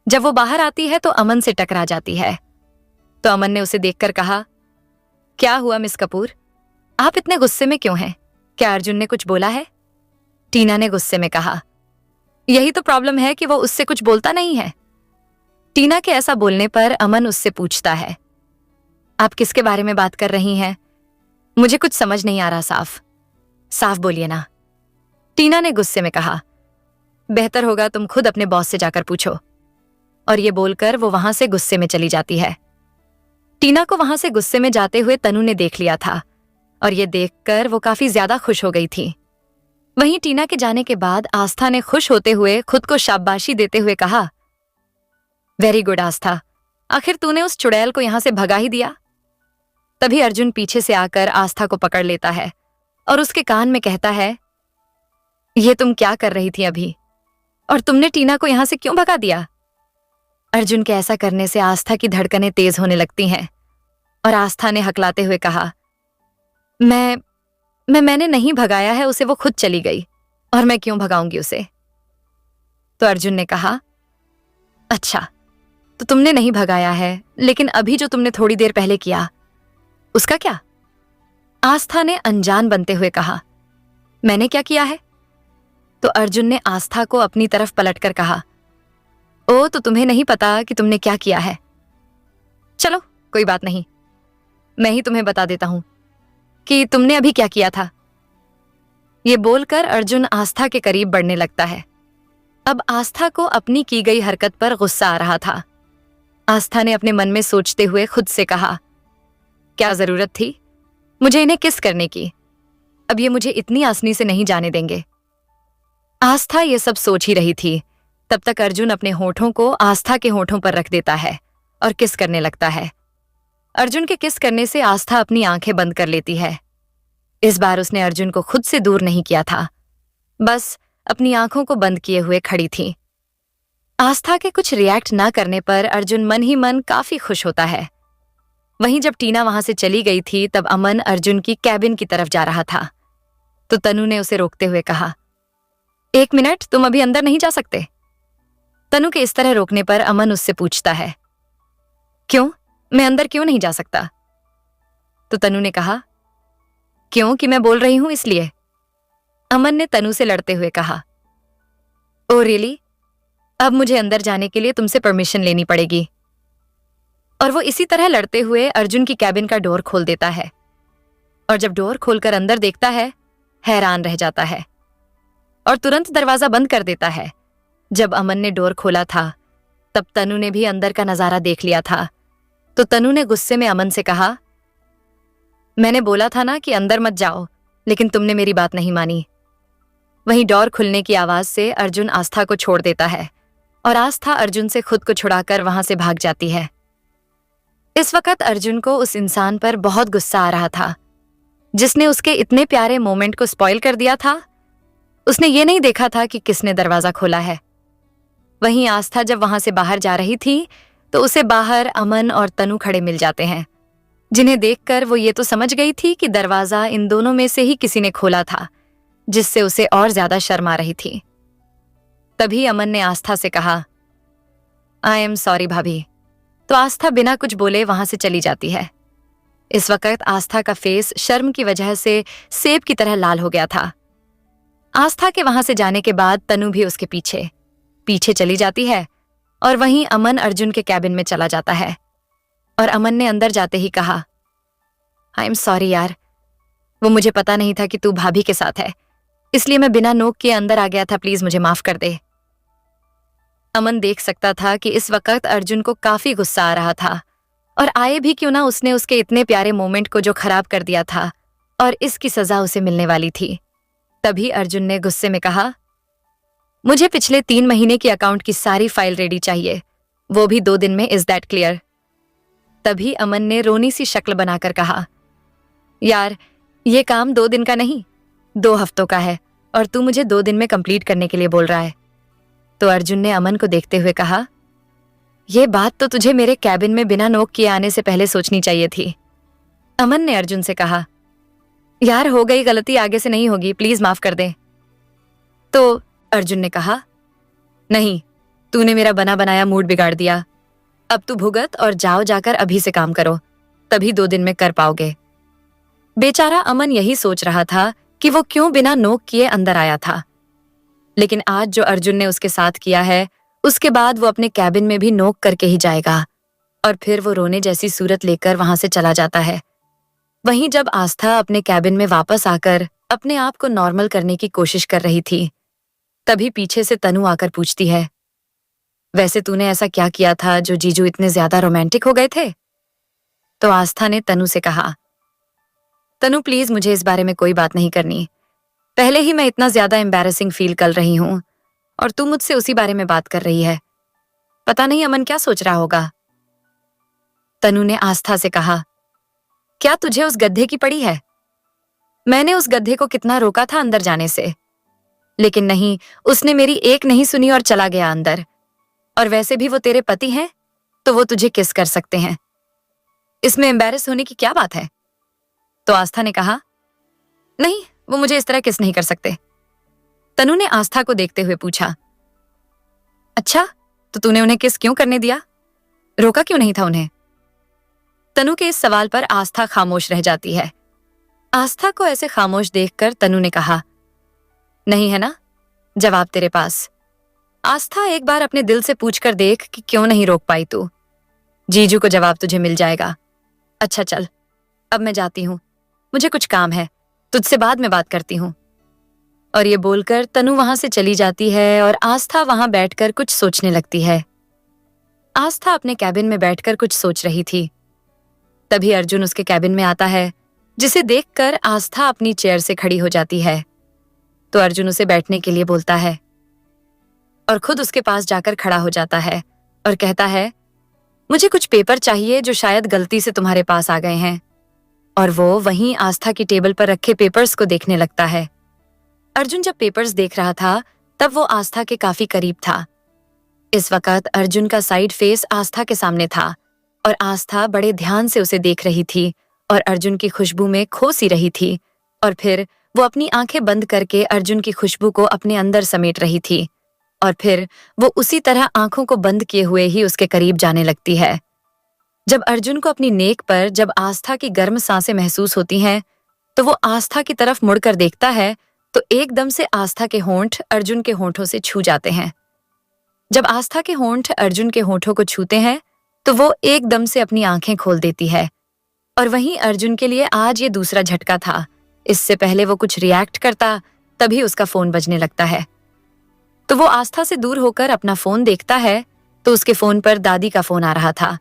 जब वो बाहर आती है तो अमन से टकरा जाती है। तो अमन ने उसे देखकर कहा, क्या हुआ मिस कपूर, आप इतने गुस्से में क्यों हैं? क्या अर्जुन ने कुछ बोला है? टीना ने गुस्से में कहा, यही तो प्रॉब्लम है कि वो उससे कुछ बोलता नहीं है। टीना के ऐसा बोलने पर अमन उससे पूछता है, आप किसके बारे में बात कर रही हैं? मुझे कुछ समझ नहीं आ रहा, साफ साफ बोलिए ना। टीना ने गुस्से में कहा, बेहतर होगा तुम खुद अपने बॉस से जाकर पूछो। और ये बोलकर वो वहां से गुस्से में चली जाती है। टीना को वहां से गुस्से में जाते हुए तनु ने देख लिया था और ये देखकर वो काफी ज्यादा खुश हो गई थी। वहीं टीना के जाने के बाद आस्था ने खुश होते हुए खुद को शाबाशी देते हुए कहा, वेरी गुड आस्था, आखिर तूने उस चुड़ैल को यहां से भगा ही दिया। तभी अर्जुन पीछे से आकर आस्था को पकड़ लेता है और उसके कान में कहता है, ये तुम क्या कर रही थी अभी, और तुमने टीना को यहां से क्यों भगा दिया? अर्जुन के ऐसा करने से आस्था की धड़कनें तेज होने लगती हैं और आस्था ने हकलाते हुए कहा, मैंने नहीं भगाया है उसे, वो खुद चली गई और मैं क्यों भगाऊंगी उसे? तो अर्जुन ने कहा, अच्छा, तो तुमने नहीं भगाया है, लेकिन अभी जो तुमने थोड़ी देर पहले किया उसका क्या? आस्था ने अनजान बनते हुए कहा, मैंने क्या किया है? तो अर्जुन ने आस्था को अपनी तरफ पलटकर कहा, ओ, तो तुम्हें नहीं पता कि तुमने क्या किया है? चलो कोई बात नहीं, मैं ही तुम्हें बता देता हूं कि तुमने अभी क्या किया था। ये बोलकर अर्जुन आस्था के करीब बढ़ने लगता है। अब आस्था को अपनी की गई हरकत पर गुस्सा आ रहा था। आस्था ने अपने मन में सोचते हुए खुद से कहा, क्या जरूरत थी मुझे इन्हें किस करने की? अब ये मुझे इतनी आसानी से नहीं जाने देंगे। आस्था ये सब सोच ही रही थी, तब तक अर्जुन अपने होठों को आस्था के होठों पर रख देता है और किस करने लगता है। अर्जुन के किस करने से आस्था अपनी आंखें बंद कर लेती है। इस बार उसने अर्जुन को खुद से दूर नहीं किया था, बस अपनी आंखों को बंद किए हुए खड़ी थी। आस्था के कुछ रिएक्ट ना करने पर अर्जुन मन ही मन काफी खुश होता है। वहीं जब टीना वहां से चली गई थी, तब अमन अर्जुन की कैबिन की तरफ जा रहा था। तो तनु ने उसे रोकते हुए कहा, 1 मिनट, तुम अभी अंदर नहीं जा सकते। तनु के इस तरह रोकने पर अमन उससे पूछता है, क्यों, मैं अंदर क्यों नहीं जा सकता? तो तनु ने कहा, क्यों कि मैं बोल रही हूं इसलिए। अमन ने तनु से लड़ते हुए कहा, ओ रियली, अब मुझे अंदर जाने के लिए तुमसे परमिशन लेनी पड़ेगी। और वो इसी तरह लड़ते हुए अर्जुन की कैबिन का डोर खोल देता है और जब डोर खोलकर अंदर देखता है, हैरान रह जाता है और तुरंत दरवाजा बंद कर देता है। जब अमन ने डोर खोला था, तब तनु ने भी अंदर का नजारा देख लिया था। तो तनु ने गुस्से में अमन से कहा, मैंने बोला था ना कि अंदर मत जाओ, लेकिन तुमने मेरी बात नहीं मानी। वहीं डोर खुलने की आवाज से अर्जुन आस्था को छोड़ देता है और आस्था अर्जुन से खुद को छुड़ाकर वहां से भाग जाती है। इस वक्त अर्जुन को उस इंसान पर बहुत गुस्सा आ रहा था जिसने उसके इतने प्यारे मोमेंट को स्पॉइल कर दिया था। उसने ये नहीं देखा था कि किसने दरवाजा खोला है। वहीं आस्था जब वहां से बाहर जा रही थी, तो उसे बाहर अमन और तनु खड़े मिल जाते हैं, जिन्हें देखकर वो ये तो समझ गई थी कि दरवाजा इन दोनों में से ही किसी ने खोला था, जिससे उसे और ज्यादा शर्म आ रही थी। तभी अमन ने आस्था से कहा, आई एम सॉरी भाभी। तो आस्था बिना कुछ बोले वहां से चली जाती है। इस वक्त आस्था का फेस शर्म की वजह से सेब की तरह लाल हो गया था। आस्था के वहां से जाने के बाद तनु भी उसके पीछे पीछे चली जाती है और वहीं अमन अर्जुन के कैबिन में चला जाता है और अमन ने अंदर जाते ही कहा, आई एम सॉरी यार, वो मुझे पता नहीं था कि तू भाभी के साथ है, इसलिए मैं बिना नोक के अंदर आ गया था, प्लीज मुझे माफ कर दे। अमन देख सकता था कि इस वक्त अर्जुन को काफी गुस्सा आ रहा था और आए भी क्यों ना, उसने उसके इतने प्यारे मोमेंट को जो खराब कर दिया था और इसकी सजा उसे मिलने वाली थी। तभी अर्जुन ने गुस्से में कहा, मुझे पिछले 3 महीने की अकाउंट की सारी फाइल रेडी चाहिए, वो भी 2 दिन में, इज दैट क्लियर? तभी अमन ने रोनी सी शक्ल बनाकर कहा, यार ये काम 2 दिन का नहीं, 2 हफ्तों का है और तू मुझे 2 दिन में कंप्लीट करने के लिए बोल रहा है। तो अर्जुन ने अमन को देखते हुए कहा, यह बात तो तुझे मेरे कैबिन में बिना नोक किए आने से पहले सोचनी चाहिए थी। अमन ने अर्जुन से कहा, यार हो गई गलती, आगे से नहीं होगी, प्लीज माफ कर दे। तो अर्जुन ने कहा, नहीं, तूने मेरा बना बनाया मूड बिगाड़ दिया, अब तू भुगत और जाओ, जाकर अभी से काम करो, तभी 2 दिन में कर पाओगे। बेचारा अमन यही सोच रहा था कि वो क्यों बिना नोक किए अंदर आया था, लेकिन आज जो अर्जुन ने उसके साथ किया है, उसके बाद वो अपने कैबिन में भी नोक करके ही जाएगा। और फिर वो रोने जैसी सूरत लेकर वहां से चला जाता है। वहीं जब आस्था अपने कैबिन में वापस आकर अपने आप को नॉर्मल करने की कोशिश कर रही थी, तभी पीछे से तनु आकर पूछती है, वैसे तूने ऐसा क्या किया था जो जीजू इतने ज्यादा रोमांटिक हो गए थे? तो आस्था ने तनु से कहा, तनु प्लीज मुझे इस बारे में कोई बात नहीं करनी, पहले ही मैं इतना ज्यादा एम्बैरेसिंग फील कर रही हूं और तू मुझसे उसी बारे में बात कर रही है। पता नहीं अमन क्या सोच रहा होगा। तनु ने आस्था से कहा, क्या तुझे उस गधे की पड़ी है? मैंने उस गधे को कितना रोका था अंदर जाने से, लेकिन नहीं, उसने मेरी एक नहीं सुनी और चला गया अंदर। और वैसे भी वो तेरे पति हैं, तो वो तुझे किस कर सकते हैं। इसमें एम्बैरेस होने की क्या बात है? तो आस्था ने कहा, नहीं, वो मुझे इस तरह किस नहीं कर सकते। तनु ने आस्था को देखते हुए पूछा, अच्छा, तो तूने उन्हें किस क्यों करने दिया? रोका क्यों नहीं था उन्हें? तनु के इस सवाल पर आस्था खामोश रह जाती है। आस्था को ऐसे खामोश देखकर तनु ने कहा, नहीं है ना जवाब तेरे पास? आस्था, एक बार अपने दिल से पूछकर देख कि क्यों नहीं रोक पाई तू। जीजू को जवाब तुझे मिल जाएगा। अच्छा चल, अब मैं जाती हूं, मुझे कुछ काम है, तुझसे बाद में बात करती हूं। और ये बोलकर तनु वहां से चली जाती है और आस्था वहां बैठकर कुछ सोचने लगती है। आस्था अपने कैबिन में बैठकर कुछ सोच रही थी। तभी अर्जुन उसके कैबिन में आता है, जिसे देखकर आस्था अपनी चेयर से खड़ी हो जाती है। तो अर्जुन उसे बैठने के लिए बोलता है और खुद उसके पास जाकर खड़ा हो जाता है और कहता है, मुझे कुछ पेपर चाहिए जो शायद गलती से तुम्हारे पास आ गए हैं। और वो वहीं आस्था की टेबल पर रखे पेपर्स को देखने लगता है। अर्जुन जब पेपर्स देख रहा था तब वो आस्था के काफी करीब था। इस वक्त अर्जुन का साइड फेस आस्था के सामने था और आस्था बड़े ध्यान से उसे देख रही थी और अर्जुन की खुशबू में खो सी रही थी। और फिर वो अपनी आंखें बंद करके अर्जुन की खुशबू को अपने अंदर समेट रही थी और फिर वो उसी तरह आंखों को बंद किए हुए ही उसके करीब जाने लगती है। जब अर्जुन को अपनी नेक पर जब आस्था की गर्म सांसें महसूस होती हैं, तो वो आस्था की तरफ मुड़कर देखता है तो एकदम से आस्था के होंठ अर्जुन के होंठों से छू जाते हैं। जब आस्था के होंठ अर्जुन के होंठों को छूते हैं तो वो एकदम से अपनी आंखें खोल देती है। और वहीं अर्जुन के लिए आज ये दूसरा झटका था। इससे पहले वो कुछ रिएक्ट करता तभी उसका फोन बजने लगता है। तो वो आस्था से दूर होकर अपना फोन देखता है तो उसके फोन पर दादी का फोन आ रहा था।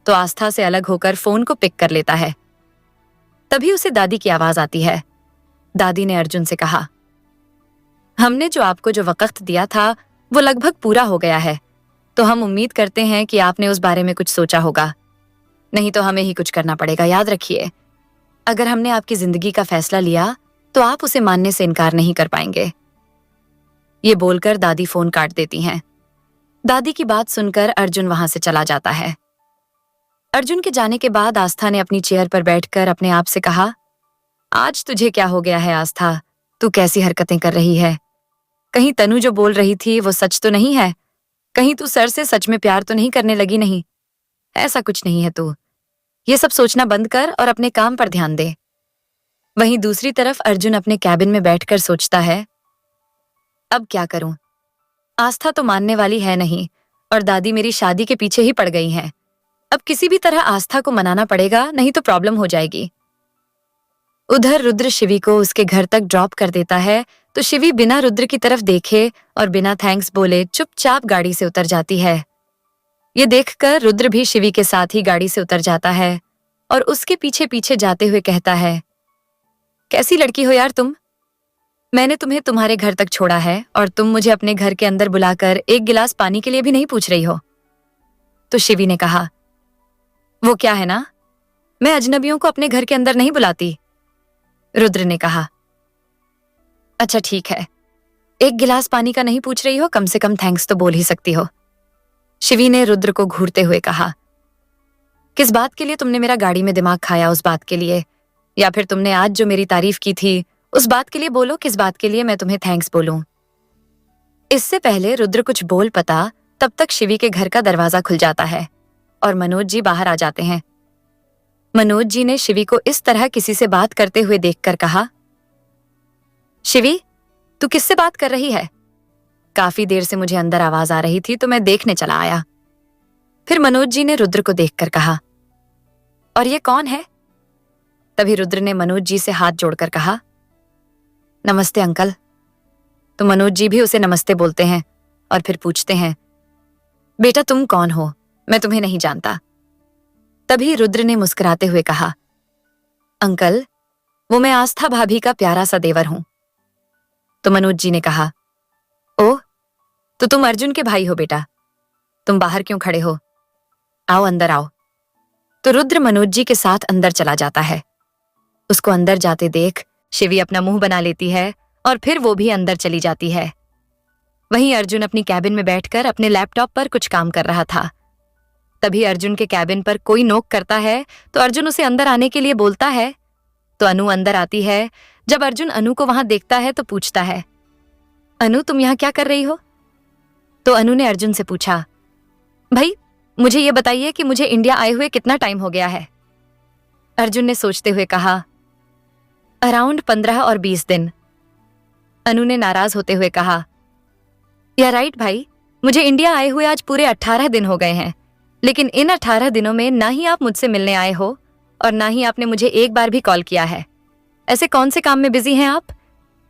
तो आस्था से अलग होकर फोन को पिक कर लेता है। तभी उसे दादी की आवाज आती है। दादी ने अर्जुन से कहा, हमने जो आपको जो वक्त दिया था वो लगभग पूरा हो गया है, तो हम उम्मीद करते हैं कि आपने उस बारे में कुछ सोचा होगा। नहीं तो हमें ही कुछ करना पड़ेगा। याद रखिए, अगर हमने आपकी जिंदगी का फैसला लिया तो आप उसे मानने से इनकार नहीं कर पाएंगे। ये बोलकर दादी फोन काट देती हैं। दादी की बात सुनकर अर्जुन वहां से चला जाता है। अर्जुन के जाने के बाद आस्था ने अपनी चेयर पर बैठकर अपने आप से कहा, आज तुझे क्या हो गया है आस्था? तू कैसी हरकतें कर रही है? कहीं तनु जो बोल रही थी वो सच तो नहीं है? कहीं तू सर से सच में प्यार तो नहीं करने लगी? नहीं, ऐसा कुछ नहीं है। तू ये सब सोचना बंद कर और अपने काम पर ध्यान दे। वहीं दूसरी तरफ अर्जुन अपने कैबिन में बैठकर सोचता है, अब क्या करूं? आस्था तो मानने वाली है नहीं और दादी मेरी शादी के पीछे ही पड़ गई हैं। अब किसी भी तरह आस्था को मनाना पड़ेगा, नहीं तो प्रॉब्लम हो जाएगी। उधर रुद्र शिवी को उसके घर तक ड्रॉप कर देता है तो शिवी बिना रुद्र की तरफ देखे और बिना थैंक्स बोले चुपचाप गाड़ी से उतर जाती है। ये देखकर रुद्र भी शिवी के साथ ही गाड़ी से उतर जाता है और उसके पीछे पीछे जाते हुए कहता है, कैसी लड़की हो यार तुम? मैंने तुम्हें तुम्हारे घर तक छोड़ा है और तुम मुझे अपने घर के अंदर बुलाकर एक गिलास पानी के लिए भी नहीं पूछ रही हो। तो शिवी ने कहा, वो क्या है ना, मैं अजनबियों को अपने घर के अंदर नहीं बुलाती। रुद्र ने कहा, अच्छा ठीक है, एक गिलास पानी का नहीं पूछ रही हो, कम से कम थैंक्स तो बोल ही सकती हो। शिवी ने रुद्र को घूरते हुए कहा, किस बात के लिए तुमने मेरा गाड़ी में दिमाग खाया? उस बात के लिए? या फिर तुमने आज जो मेरी तारीफ की थी उस बात के लिए? बोलो, किस बात के लिए मैं तुम्हें थैंक्स बोलूं? इससे पहले रुद्र कुछ बोल पता तब तक शिवी के घर का दरवाजा खुल जाता है और मनोज जी बाहर आ जाते हैं। मनोज जी ने शिवी को इस तरह किसी से बात करते हुए देखकर कहा, शिवी, तू किससे बात कर रही है? काफी देर से मुझे अंदर आवाज आ रही थी तो मैं देखने चला आया। फिर मनोज जी ने रुद्र को देखकर कहा, और ये कौन है? तभी रुद्र ने मनोज जी से हाथ जोड़कर कहा, नमस्ते अंकल। तो मनोज जी भी उसे नमस्ते बोलते हैं और फिर पूछते हैं, बेटा तुम कौन हो? मैं तुम्हें नहीं जानता। तभी रुद्र ने मुस्कुराते हुए कहा, अंकल, वो मैं आस्था भाभी का प्यारा सा देवर हूं। तो मनोज जी ने कहा, ओह, तो तुम अर्जुन के भाई हो बेटा? तुम बाहर क्यों खड़े हो? आओ अंदर आओ। तो रुद्र मनोज जी के साथ अंदर चला जाता है। उसको अंदर जाते देख शिवी अपना मुंह बना लेती है और फिर वो भी अंदर चली जाती है। वहीं अर्जुन अपनी कैबिन में बैठकर अपने लैपटॉप पर कुछ काम कर रहा था। तभी अर्जुन के कैबिन पर कोई नोक करता है तो अर्जुन उसे अंदर आने के लिए बोलता है। तो अनु अंदर आती है। जब अर्जुन अनु को वहां देखता है तो पूछता है, अनु तुम यहाँ क्या कर रही हो? तो अनु ने अर्जुन से पूछा, भाई मुझे ये बताइए कि मुझे इंडिया आए हुए कितना टाइम हो गया है? अर्जुन ने सोचते हुए कहा, अराउंड 15 और 20 दिन। अनु ने नाराज होते हुए कहा, या राइट भाई, मुझे इंडिया आए हुए आज पूरे 18 दिन हो गए हैं, लेकिन इन 18 दिनों में ना ही आप मुझसे मिलने आए हो और ना ही आपने मुझे एक बार भी कॉल किया है। ऐसे कौन से काम में बिजी हैं आप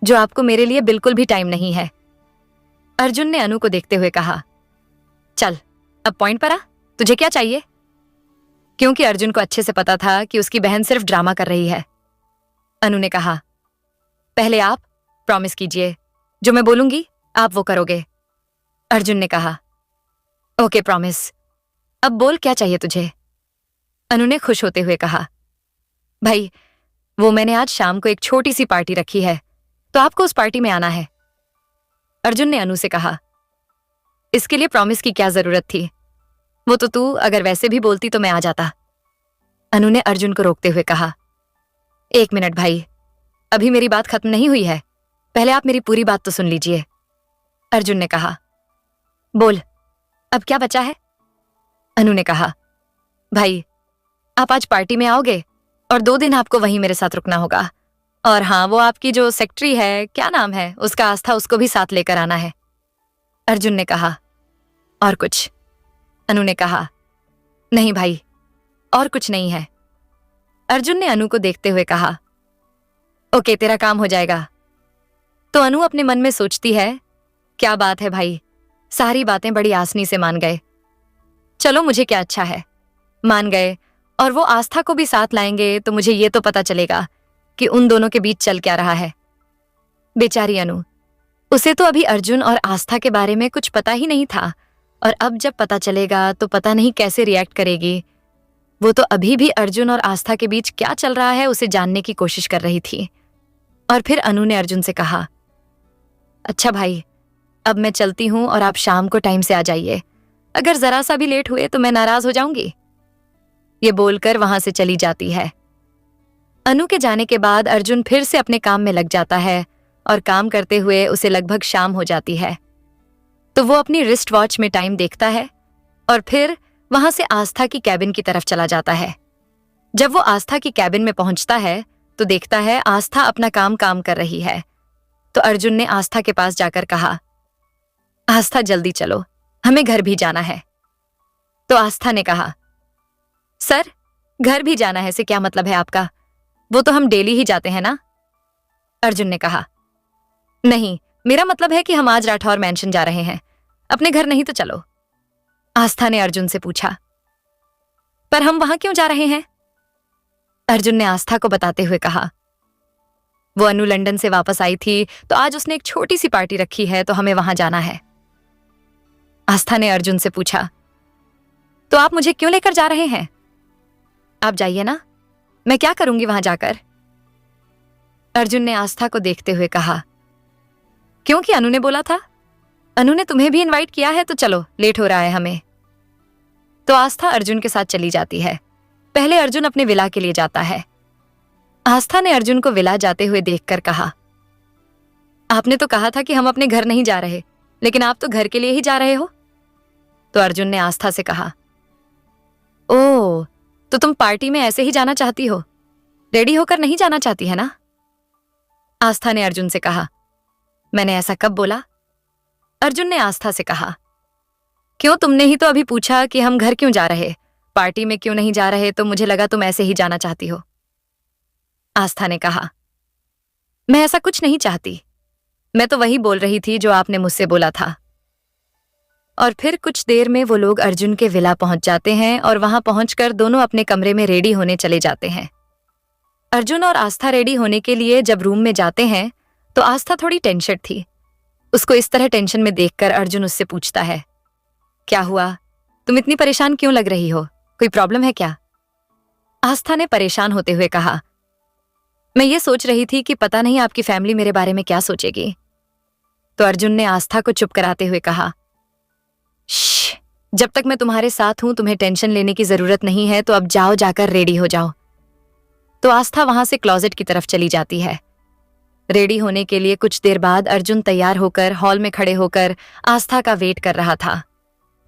जो आपको मेरे लिए बिल्कुल भी टाइम नहीं है? अर्जुन ने अनु को देखते हुए कहा, चल अब पॉइंट पर आ, तुझे क्या चाहिए? क्योंकि अर्जुन को अच्छे से पता था कि उसकी बहन सिर्फ ड्रामा कर रही है। अनु ने कहा, पहले आप प्रॉमिस कीजिए, जो मैं बोलूंगी आप वो करोगे। अर्जुन ने कहा, ओके प्रॉमिस। अब बोल क्या चाहिए तुझे? अनु ने खुश होते हुए कहा, भाई वो मैंने आज शाम को एक छोटी सी पार्टी रखी है, तो आपको उस पार्टी में आना है। अर्जुन ने अनु से कहा, इसके लिए प्रॉमिस की क्या जरूरत थी? वो तो तू अगर वैसे भी बोलती तो मैं आ जाता। अनु ने अर्जुन को रोकते हुए कहा, एक मिनट भाई, अभी मेरी बात खत्म नहीं हुई है, पहले आप मेरी पूरी बात तो सुन लीजिए। अर्जुन ने कहा, बोल अब क्या बचा है? अनु ने कहा, भाई आप आज पार्टी में आओगे और 2 दिन आपको वहीं मेरे साथ रुकना होगा। और हाँ, वो आपकी जो सेक्रेटरी है, क्या नाम है उसका, आस्था, उसको भी साथ लेकर आना है। अर्जुन ने कहा, और कुछ? अनु ने कहा, नहीं भाई, और कुछ नहीं है। अर्जुन ने अनु को देखते हुए कहा, ओके तेरा काम हो जाएगा। तो अनु अपने मन में सोचती है, क्या बात है भाई, सारी बातें बड़ी आसानी से मान गए। चलो मुझे क्या अच्छा है, मान गए, और वो आस्था को भी साथ लाएंगे तो मुझे ये तो पता चलेगा कि उन दोनों के बीच चल क्या रहा है। बेचारी अनु, उसे तो अभी अर्जुन और आस्था के बारे में कुछ पता ही नहीं था, और अब जब पता चलेगा तो पता नहीं कैसे रिएक्ट करेगी। वो तो अभी भी अर्जुन और आस्था के बीच क्या चल रहा है उसे जानने की कोशिश कर रही थी। और फिर अनु ने अर्जुन से कहा, अच्छा भाई, अब मैं चलती हूं और आप शाम को टाइम से आ जाइए। अगर जरा सा भी लेट हुए तो मैं नाराज हो जाऊंगी। ये बोलकर वहां से चली जाती है। अनु के जाने के बाद अर्जुन फिर से अपने काम में लग जाता है और काम करते हुए उसे लगभग शाम हो जाती है। तो वो अपनी रिस्ट वॉच में टाइम देखता है और फिर वहां से आस्था की कैबिन की तरफ चला जाता है। जब वो आस्था की कैबिन में पहुंचता है तो देखता है आस्था अपना काम कर रही है। तो अर्जुन ने आस्था के पास जाकर कहा, आस्था जल्दी चलो, हमें घर भी जाना है। तो आस्था ने कहा, सर घर भी जाना है से क्या मतलब है आपका? वो तो हम डेली ही जाते हैं ना। अर्जुन ने कहा, नहीं, मेरा मतलब है कि हम आज राठौर मैंशन जा रहे हैं, अपने घर नहीं तो चलो। आस्था ने अर्जुन से पूछा, पर हम वहां क्यों जा रहे हैं? अर्जुन ने आस्था को बताते हुए कहा, वो अनु लंदन से वापस आई थी तो आज उसने एक छोटी सी पार्टी रखी है तो हमें वहां जाना है। आस्था ने अर्जुन से पूछा, तो आप मुझे क्यों लेकर जा रहे हैं? आप जाइए ना, मैं क्या करूंगी वहां जाकर? अर्जुन ने आस्था को देखते हुए कहा, क्योंकि अनु ने बोला था, अनु ने तुम्हें भी इनवाइट किया है तो चलो, लेट हो रहा है हमें। तो आस्था अर्जुन के साथ चली जाती है। पहले अर्जुन अपने विला के लिए जाता है। आस्था ने अर्जुन को विला जाते हुए देखकर कहा, आपने तो कहा था कि हम अपने घर नहीं जा रहे, लेकिन आप तो घर के लिए ही जा रहे हो। तो अर्जुन ने आस्था से कहा, ओह, तो तुम पार्टी में ऐसे ही जाना चाहती हो, रेडी होकर नहीं जाना चाहती है ना? आस्था ने अर्जुन से कहा, मैंने ऐसा कब बोला? अर्जुन ने आस्था से कहा, क्यों, तुमने ही तो अभी पूछा कि हम घर क्यों जा रहे, पार्टी में क्यों नहीं जा रहे, तो मुझे लगा तुम ऐसे ही जाना चाहती हो। आस्था ने कहा, मैं ऐसा कुछ नहीं चाहती, मैं तो वही बोल रही थी जो आपने मुझसे बोला था। और फिर कुछ देर में वो लोग अर्जुन के विला पहुंच जाते हैं और वहां पहुंचकर दोनों अपने कमरे में रेडी होने चले जाते हैं। अर्जुन और आस्था रेडी होने के लिए जब रूम में जाते हैं तो आस्था थोड़ी टेंशन थी। उसको इस तरह टेंशन में देखकर अर्जुन उससे पूछता है, क्या हुआ, तुम इतनी परेशान क्यों लग रही हो? कोई प्रॉब्लम है क्या? आस्था ने परेशान होते हुए कहा। मैं ये सोच रही थी कि पता नहीं आपकी फैमिली मेरे बारे में क्या सोचेगी। तो अर्जुन ने आस्था को चुप कराते हुए कहा, श्श, जब तक मैं तुम्हारे साथ हूं तुम्हें टेंशन लेने की जरूरत नहीं है, तो अब जाओ, जाकर रेडी हो जाओ। तो आस्था वहां से क्लोजेट की तरफ चली जाती है। रेडी होने के लिए कुछ देर बाद अर्जुन तैयार होकर हॉल में खड़े होकर आस्था का वेट कर रहा था।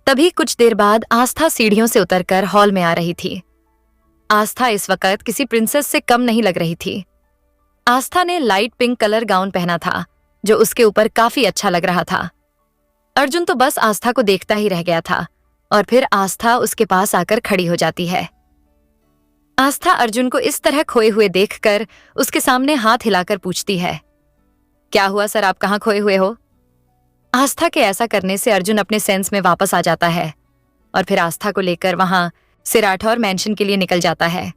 तभी कुछ देर बाद आस्था सीढ़ियों से उतरकर हॉल में आ रही थी। आस्था इस वक्त किसी प्रिंसेस से कम नहीं लग रही थी। आस्था ने लाइट पिंक कलर गाउन पहना था जो उसके ऊपर काफी अच्छा लग रहा था। अर्जुन तो बस आस्था को देखता ही रह गया था और फिर आस्था उसके पास आकर खड़ी हो जाती है। आस्था अर्जुन को इस तरह खोए हुए देखकर उसके सामने हाथ हिलाकर पूछती है, क्या हुआ सर, आप कहाँ खोए हुए हो? आस्था के ऐसा करने से अर्जुन अपने सेंस में वापस आ जाता है और फिर आस्था को लेकर वहां सिराठौर मैंशन के लिए निकल जाता है।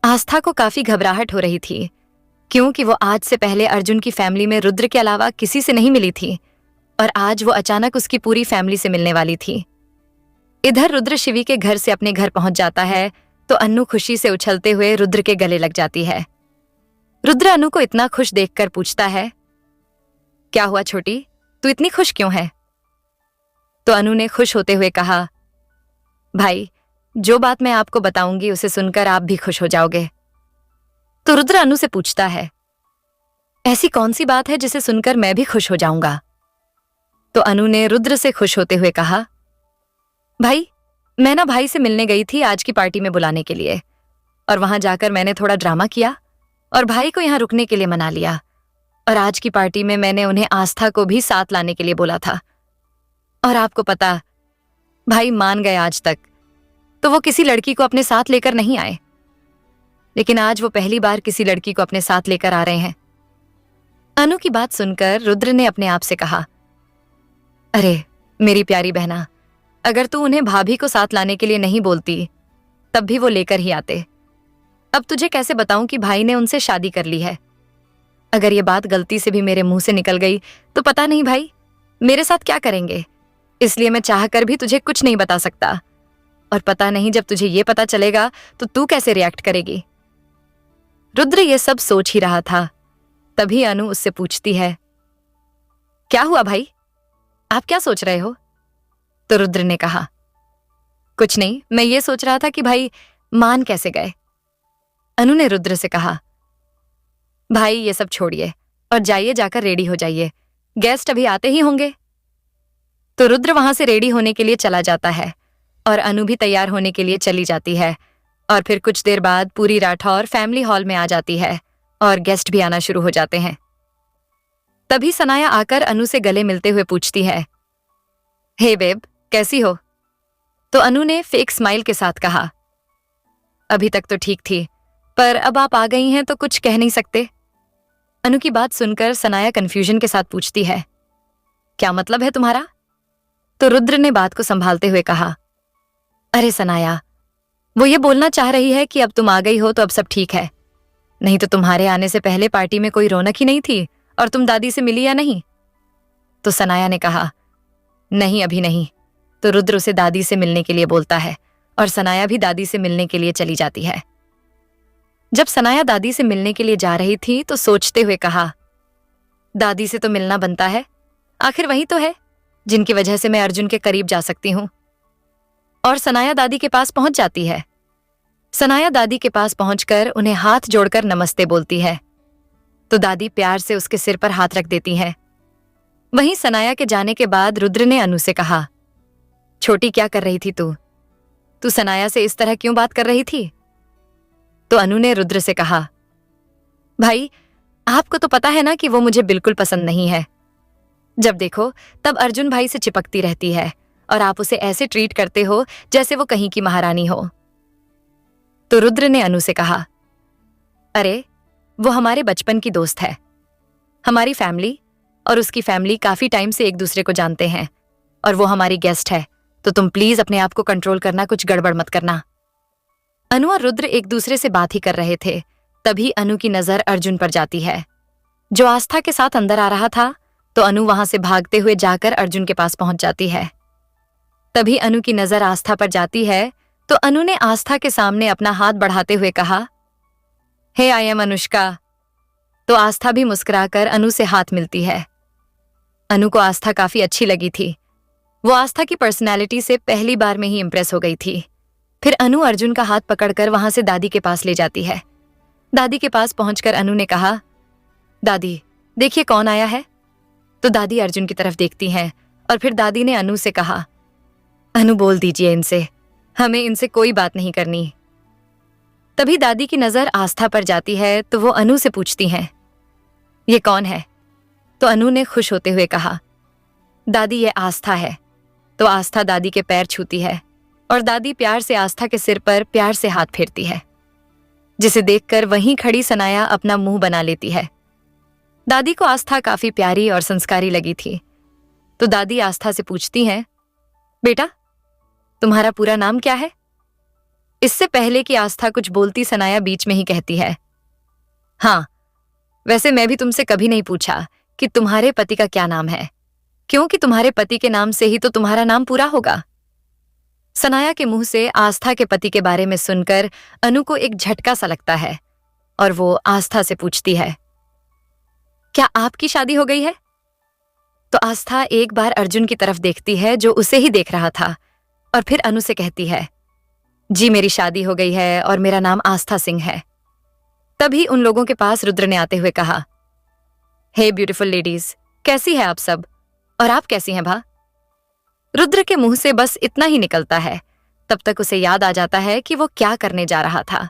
आस्था को काफी घबराहट हो रही थी क्योंकि वो आज से पहले अर्जुन की फैमिली में रुद्र के अलावा किसी से नहीं मिली थी और आज वो अचानक उसकी पूरी फैमिली से मिलने वाली थी। इधर रुद्र शिवी के घर से अपने घर पहुंच जाता है तो अन्नू खुशी से उछलते हुए रुद्र के गले लग जाती है। रुद्र अन्नू को इतना खुश देखकर पूछता है, क्या हुआ छोटी, तू इतनी खुश क्यों है? तो अन्नू ने खुश होते हुए कहा, भाई जो बात मैं आपको बताऊंगी उसे सुनकर आप भी खुश हो जाओगे। तो रुद्र अन्नू से पूछता है, ऐसी कौन सी बात है जिसे सुनकर मैं भी खुश हो जाऊंगा? तो अन्नू ने रुद्र से खुश होते हुए कहा, भाई मैं ना भाई से मिलने गई थी आज की पार्टी में बुलाने के लिए और वहां जाकर मैंने थोड़ा ड्रामा किया और भाई को यहां रुकने के लिए मना लिया और आज की पार्टी में मैंने उन्हें आस्था को भी साथ लाने के लिए बोला था और आपको पता, भाई मान गए आज तक तो वो किसी लड़की को अपने साथ लेकर नहीं आए, लेकिन आज वो पहली बार किसी लड़की को अपने साथ लेकर आ रहे हैं। अनु की बात सुनकर रुद्र ने अपने आप से कहा, अरे मेरी प्यारी बहना, अगर तू उन्हें भाभी को साथ लाने के लिए नहीं बोलती तब भी वो लेकर ही आते। अब तुझे कैसे बताऊं कि भाई ने उनसे शादी कर ली है। अगर ये बात गलती से भी मेरे मुंह से निकल गई तो पता नहीं भाई मेरे साथ क्या करेंगे, इसलिए मैं चाहकर भी तुझे कुछ नहीं बता सकता और पता नहीं जब तुझे ये पता चलेगा तो तू कैसे रिएक्ट करेगी। रुद्र ये सब सोच ही रहा था, तभी अनु उससे पूछती है, क्या हुआ भाई, आप क्या सोच रहे हो? तो रुद्र ने कहा, कुछ नहीं, मैं ये सोच रहा था कि भाई मान कैसे गए। अनु ने रुद्र से कहा, भाई ये सब छोड़िए और जाइए, जाकर रेडी हो जाइए, गेस्ट अभी आते ही होंगे। तो रुद्र वहां से रेडी होने के लिए चला जाता है और अनु भी तैयार होने के लिए चली जाती है और फिर कुछ देर बाद पूरी राठौर फैमिली हॉल में आ जाती है और गेस्ट भी आना शुरू हो जाते हैं। तभी सनाया आकर अनु से गले मिलते हुए पूछती है, हे बेब कैसी हो? तो अनु ने फेक स्माइल के साथ कहा, अभी तक तो ठीक थी पर अब आप आ गई हैं तो कुछ कह नहीं सकते। अनु की बात सुनकर सनाया कंफ्यूजन के साथ पूछती है, क्या मतलब है तुम्हारा? तो रुद्र ने बात को संभालते हुए कहा, अरे सनाया, वो ये बोलना चाह रही है कि अब तुम आ गई हो तो अब सब ठीक है, नहीं तो तुम्हारे आने से पहले पार्टी में कोई रौनक ही नहीं थी और तुम दादी से मिली या नहीं? तो सनाया ने कहा, नहीं अभी नहीं। तो रुद्र उसे दादी से मिलने के लिए बोलता है और सनाया भी दादी से मिलने के लिए चली जाती है। जब सनाया दादी से मिलने के लिए जा रही थी तो सोचते हुए कहा, दादी से तो मिलना बनता है, आखिर वही तो है जिनकी वजह से मैं अर्जुन के करीब जा सकती हूं। और सनाया दादी के पास पहुंच जाती है। सनाया दादी के पास पहुंचकर उन्हें हाथ जोड़कर नमस्ते बोलती है तो दादी प्यार से उसके सिर पर हाथ रख देती हैं। वहीं सनाया के जाने के बाद रुद्र ने अनु से कहा, छोटी क्या कर रही थी तू? तू सनाया से इस तरह क्यों बात कर रही थी? तो अनु ने रुद्र से कहा, भाई आपको तो पता है ना कि वो मुझे बिल्कुल पसंद नहीं है। जब देखो तब अर्जुन भाई से चिपकती रहती है और आप उसे ऐसे ट्रीट करते हो जैसे वो कहीं की महारानी हो। तो रुद्र ने अनु से कहा, अरे वो हमारे बचपन की दोस्त है, हमारी फैमिली और उसकी फैमिली काफी टाइम से एक दूसरे को जानते हैं और वो हमारी गेस्ट है, तो तुम प्लीज अपने आप को कंट्रोल करना, कुछ गड़बड़ मत करना। अनु और रुद्र एक दूसरे से बात ही कर रहे थे, तभी अनु की नजर अर्जुन पर जाती है जो आस्था के साथ अंदर आ रहा था। तो अनु वहां से भागते हुए जाकर अर्जुन के पास पहुंच जाती है। तभी अनु की नजर आस्था पर जाती है तो अनु ने आस्था के सामने अपना हाथ बढ़ाते हुए कहा, हे आई एम अनुष्का। तो आस्था भी मुस्कुराकर अनु से हाथ मिलती है। अनु को आस्था काफी अच्छी लगी थी। वो आस्था की पर्सनैलिटी से पहली बार में ही इंप्रेस हो गई थी। फिर अनु अर्जुन का हाथ पकड़कर वहां से दादी के पास ले जाती है। दादी के पास पहुंचकर अनु ने कहा, दादी देखिए कौन आया है। तो दादी अर्जुन की तरफ देखती हैं और फिर दादी ने अनु से कहा, अनु बोल दीजिए इनसे, हमें इनसे कोई बात नहीं करनी। तभी दादी की नजर आस्था पर जाती है तो वो अनु से पूछती हैं, ये कौन है। तो अनु ने खुश होते हुए कहा, दादी ये आस्था है। तो आस्था दादी के पैर छूती है और दादी प्यार से आस्था के सिर पर प्यार से हाथ फेरती है, जिसे देखकर वहीं खड़ी सनाया अपना मुंह बना लेती है। दादी को आस्था काफी प्यारी और संस्कारी लगी थी। तो दादी आस्था से पूछती हैं, बेटा तुम्हारा पूरा नाम क्या है। इससे पहले कि आस्था कुछ बोलती सनाया बीच में ही कहती है, हाँ वैसे मैं भी तुमसे कभी नहीं पूछा कि तुम्हारे पति का क्या नाम है, क्योंकि तुम्हारे पति के नाम से ही तो तुम्हारा नाम पूरा होगा। सनाया के मुंह से आस्था के पति के बारे में सुनकर अनु को एक झटका सा लगता है और वो आस्था से पूछती है, क्या आपकी शादी हो गई है। तो आस्था एक बार अर्जुन की तरफ देखती है जो उसे ही देख रहा था और फिर अनु से कहती है, जी मेरी शादी हो गई है और मेरा नाम आस्था सिंह है। तभी उन लोगों के पास रुद्र ने आते हुए कहा, हे ब्यूटीफुल लेडीज, कैसी है आप सब और आप कैसी हैं भा। रुद्र के मुंह से बस इतना ही निकलता है। तब तक उसे याद आ जाता है कि वो क्या करने जा रहा था।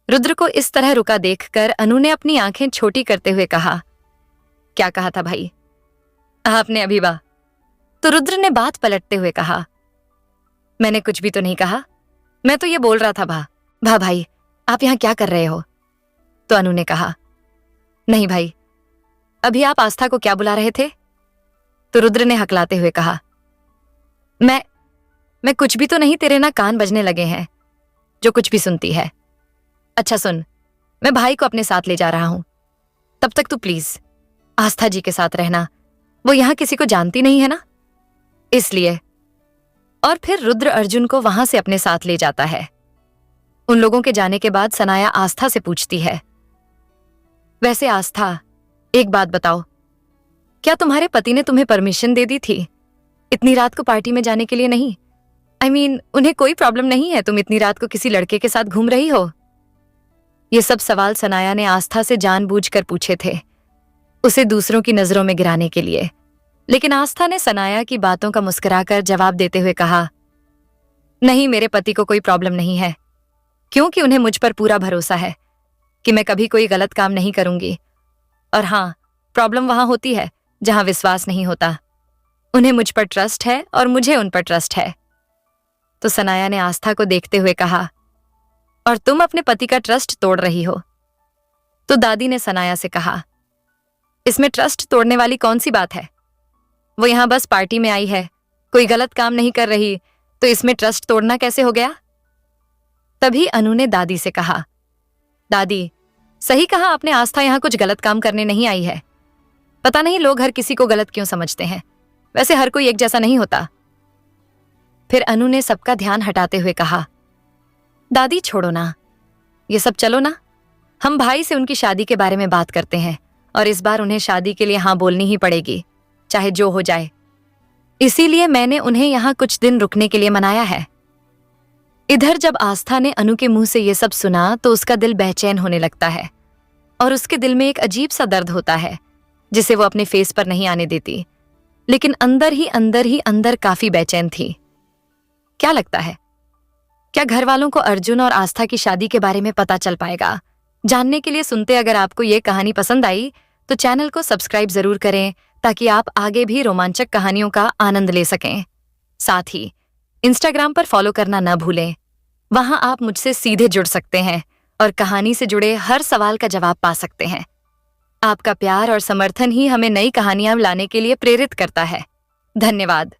रुद्र को इस तरह रुका देखकर अनु ने अपनी आंखें छोटी करते हुए कहा, क्या कहा था भाई आपने अभी बा। तो रुद्र ने बात पलटते हुए कहा, मैंने कुछ भी तो नहीं कहा, मैं तो ये बोल रहा था भा भाई आप यहां क्या कर रहे हो। तो अनु ने कहा, नहीं भाई अभी आप आस्था को क्या बुला रहे थे। तो रुद्र ने हकलाते हुए कहा, मैं कुछ भी तो नहीं, तेरे ना कान बजने लगे हैं जो कुछ भी सुनती है। अच्छा सुन, मैं भाई को अपने साथ ले जा रहा हूं, तब तक तू प्लीज आस्था जी के साथ रहना, वो यहां किसी को जानती नहीं है ना, इसलिए। और फिर रुद्र अर्जुन को वहां से अपने साथ ले जाता है। उन लोगों के जाने के बाद सनाया आस्था से पूछती है, वैसे आस्था एक बात बताओ, क्या तुम्हारे पति ने तुम्हें परमिशन दे दी थी इतनी रात को पार्टी में जाने के लिए। नहीं I mean, उन्हें कोई प्रॉब्लम नहीं है तुम इतनी रात को किसी लड़के के साथ घूम रही हो। ये सब सवाल सनाया ने आस्था से जानबूझकर पूछे थे, उसे दूसरों की नजरों में गिराने के लिए। लेकिन आस्था ने सनाया की बातों का मुस्कुराकर जवाब देते हुए कहा, नहीं मेरे पति को कोई प्रॉब्लम नहीं है, क्योंकि उन्हें मुझ पर पूरा भरोसा है कि मैं कभी कोई गलत काम नहीं करूंगी। और हाँ, प्रॉब्लम वहां होती है जहां विश्वास नहीं होता। उन्हें मुझ पर ट्रस्ट है और मुझे उन पर ट्रस्ट है। तो सनाया ने आस्था को देखते हुए कहा, और तुम अपने पति का ट्रस्ट तोड़ रही हो। तो दादी ने सनाया से कहा, इसमें ट्रस्ट तोड़ने वाली कौन सी बात है, वो यहां बस पार्टी में आई है, कोई गलत काम नहीं कर रही, तो इसमें ट्रस्ट तोड़ना कैसे हो गया। तभी अनु ने दादी से कहा, दादी सही कहा आपने, आस्था यहां कुछ गलत काम करने नहीं आई है। पता नहीं लोग हर किसी को गलत क्यों समझते हैं, वैसे हर कोई एक जैसा नहीं होता। फिर अनु ने सबका ध्यान हटाते हुए कहा, दादी छोड़ो ना ये सब, चलो ना हम भाई से उनकी शादी के बारे में बात करते हैं, और इस बार उन्हें शादी के लिए हाँ बोलनी ही पड़ेगी, चाहे जो हो जाए। इसीलिए मैंने उन्हें यहाँ कुछ दिन रुकने के लिए मनाया है। इधर जब आस्था ने अनु के मुंह से ये सब सुना तो उसका दिल बेचैन होने लगता है और उसके दिल में एक अजीब सा दर्द होता है जिसे वो अपने फेस पर नहीं आने देती, लेकिन अंदर ही अंदर काफी बेचैन थी। क्या लगता है, क्या घर वालों को अर्जुन और आस्था की शादी के बारे में पता चल पाएगा? जानने के लिए सुनते अगर आपको ये कहानी पसंद आई तो चैनल को सब्सक्राइब जरूर करें ताकि आप आगे भी रोमांचक कहानियों का आनंद ले सकें। साथ ही इंस्टाग्राम पर फॉलो करना न भूलें, वहां आप मुझसे सीधे जुड़ सकते हैं और कहानी से जुड़े हर सवाल का जवाब पा सकते हैं। आपका प्यार और समर्थन ही हमें नई कहानियां लाने के लिए प्रेरित करता है। धन्यवाद।